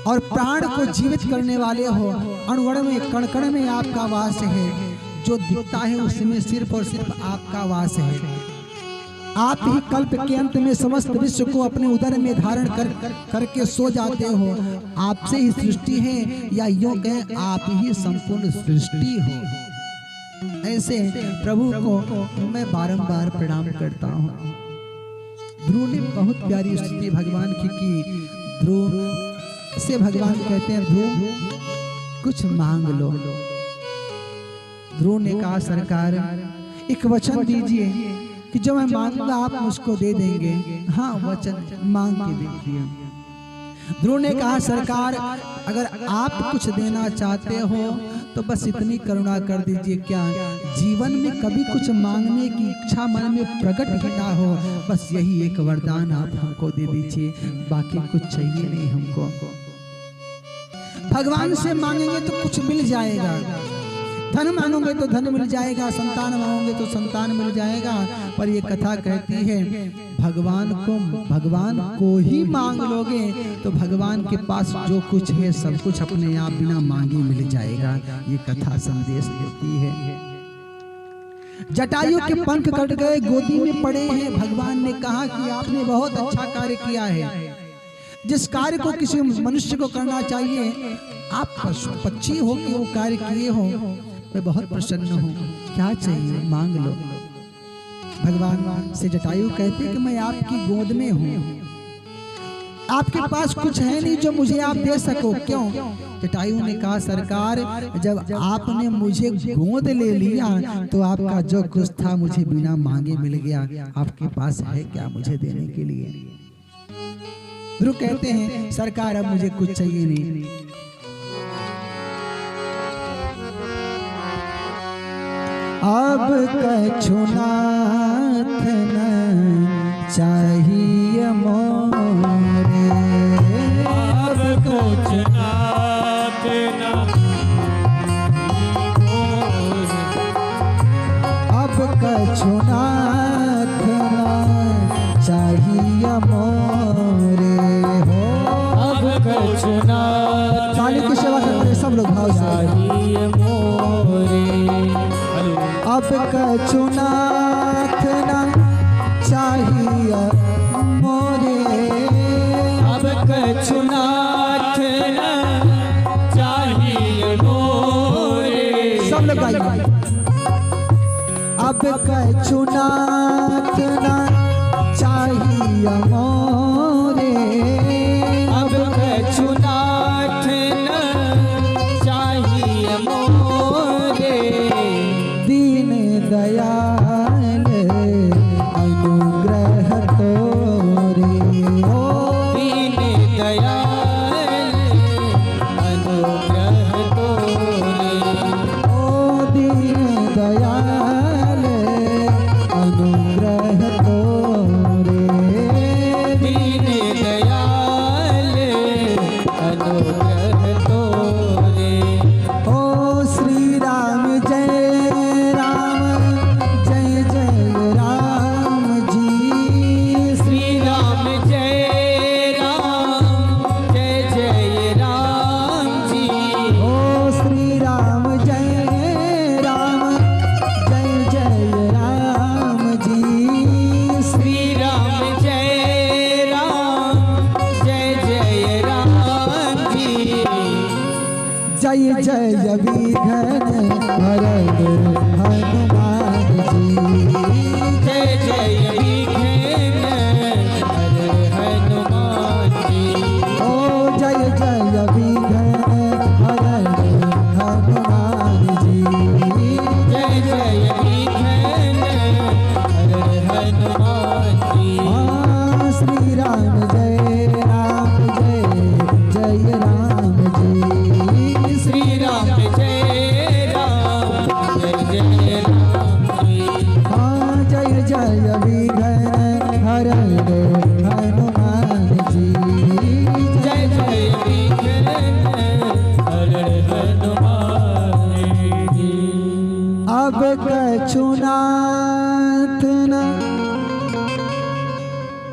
और प्राण को जीवित करने वाले हो। अणुअणु में कण कण में आपका वास है, जो दिखता है उसमें सिर्फ और सिर्फ आपका वास है। आप ही कल्प के अंत में समस्त विश्व को अपने उदर में धारण करके सो जाते हो। आपसे ही सृष्टि है, या यूं कहें आप ही संपूर्ण सृष्टि हो। ऐसे प्रभु को मैं बारंबार प्रणाम करता हूँ। ध्रुव ने बहुत प्यारी स्तुति भगवान की। ध्रुव से भगवान कहते हैं, ध्रुव कुछ मांग लो। ध्रुव ने कहा, सरकार एक वचन दीजिए कि जो मैं मांगूंगा आप मुझको दे देंगे। हाँ, वचन मांग के देखिए। ध्रुव ने कहा, सरकार अगर आप कुछ देना चाहते हो तो बस इतनी करुणा कर दीजिए, क्या जीवन में कभी कुछ मांगने की इच्छा मन में प्रकट ही ना हो, बस यही एक वरदान आप हमको दे दीजिए, बाकी कुछ चाहिए नहीं हमको। भगवान से मांगेंगे तो कुछ मिल जाएगा, धन मांगोगे तो धन मिल जाएगा, संतान मांगोगे तो संतान मिल जाएगा, पर ये कथा कहती है भगवान को ही मांग लोगे तो भगवान के पास जो कुछ है सब कुछ अपने आप बिना मांगे मिल जाएगा। ये कथा संदेश देती है। जटायु के पंख कट गए, गोदी में पड़े हैं। भगवान ने कहा कि आपने बहुत अच्छा कार्य किया है। जिस कार्य को किसी मनुष्य को करना चाहिए, आप पक्षी हो कि वो कार्य किए हो, मैं बहुत प्रसन्न हूँ। क्या चाहिए मांग लो। भगवान से जटायु कहते कि मैं आपकी गोद में हूँ, आपके पास कुछ है नहीं जो मुझे आप दे सको, क्यों? जटायु ने कहा, सरकार जब आपने मुझे गोद ले लिया तो आपका जो कुछ था मुझे बिना मांगे मिल गया, आपके पास है क्या मुझे देने के लिए? ध्रुव कहते हैं, सरकार अब मुझे कुछ चाहिए नहीं। अब कछु नाथ न चाहिए मोरे, अब कुछ नाथ न अब कछु नाथ न चाहिए मोरे हो। अब कुछ नाथ ताली की सेवा करते सब लोग भाव से। चाहिए मोरे। अब कछु नाथ न चाहिए मोरे, अब कछु नाथ न चाहिए मोरे। सब लोग गाइए। अब कछु नाथ न चाहिए मोरे, अब कछु नाथ न चाहिए मोरे। दीन दयाल अनुग्रह तोरे हो। दीन दयाल अनुग्रह तोरे। ओ दीन दयाल अनुग्रह तोरे। दीन दयाल अनुग्रह तोरे। ओ श्री राम जय राम जय कछुनाथ न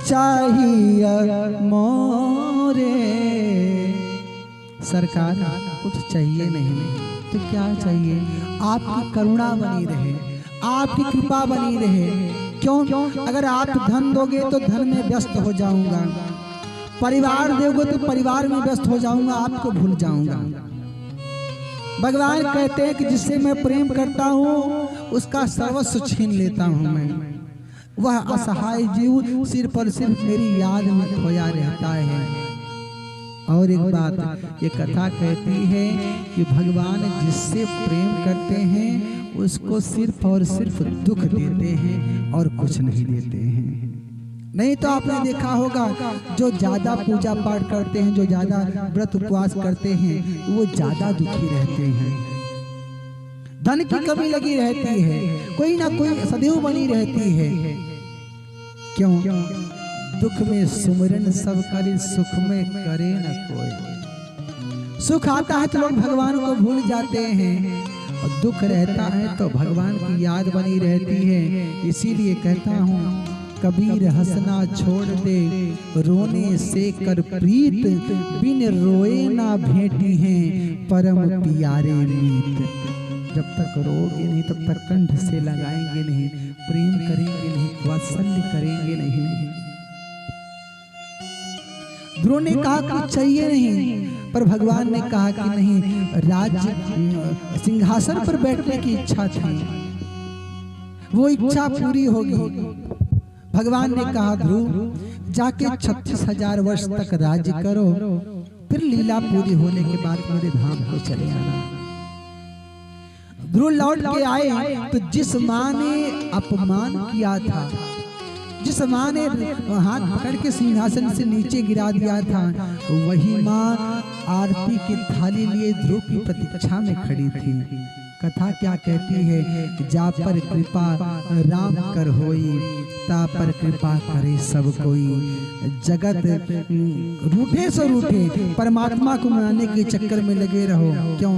चाहिए मोरे। सरकार कुछ चाहिए नहीं तो क्या चाहिए? आपकी करुणा बनी रहे, आपकी कृपा बनी रहे। क्यों? अगर आप धन दोगे तो धन में व्यस्त हो जाऊंगा, परिवार दोगे तो परिवार में व्यस्त हो जाऊंगा, आपको भूल जाऊंगा। भगवान कहते हैं कि जिससे मैं प्रेम करता हूँ उसका सर्वस्व छीन लेता हूँ मैं। वह असहाय जीव सिर पर सिर्फ मेरी याद में खोया रहता है। और एक बात ये कथा कहती है कि भगवान जिससे प्रेम करते हैं उसको सिर्फ और सिर्फ दुख देते हैं और कुछ नहीं देते हैं। नहीं तो आपने देखा होगा जो ज्यादा पूजा पाठ करते हैं, जो ज्यादा व्रत उपवास करते हैं, वो ज्यादा दुखी रहते हैं। धन की कमी लगी रहती है, कोई ना कोई सदैव बनी रहती है। क्यों? दुख में सुमिरन सब करे, सुख में करे न कोई। सुख आता है तो लोग भगवान को भूल जाते हैं, और दुख रहता है तो भगवान की याद बनी रहती है। इसीलिए कहता हूँ कबीर हंसना छोड़ दे, रोने से कर प्रीत, बिन रोए ना भेटी हैं परम प्यारे मीत। जब तक रोगे नहीं तब तक कंठ से लगाएंगे नहीं, प्रेम करेंगे नहीं, वात्सल्य करेंगे नहीं। ध्रुव ने कहा कुछ चाहिए नहीं, पर भगवान ने कहा कि नहीं, राज्य सिंहासन पर बैठने की इच्छा थी, वो इच्छा पूरी होगी। भगवान ने कहा ध्रुव जाके 36,000 वर्ष तक राज्य करो, फिर लीला पूरी होने के बाद मेरे धाम को चले आना। ध्रुव लौट के आए तो जिस माँ ने अपमान किया था, जिस माँ ने हाथ पकड़ के सिंहासन से नीचे गिरा दिया था, वही माँ आरती की थाली लिए ध्रुव की प्रतीक्षा में खड़ी थी। कथा क्या कहती है कि जा पर कृपा राम कर होई, ता पर कृपा करे सब कोई। जगत रूठे सो रूठे, परमात्मा को मनाने के चक्कर में लगे रहो। क्यों?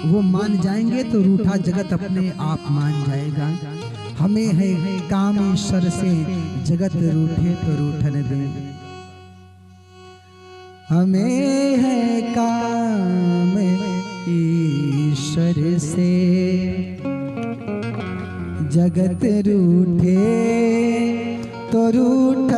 वो मान जाएंगे तो रूठा जगत अपने आप मान जाएगा। हमें है काम ईश्वर से, जगत रूठे तो रूठन दे। हमें है काम ईश्वर से, जगत रूठे तो रूठन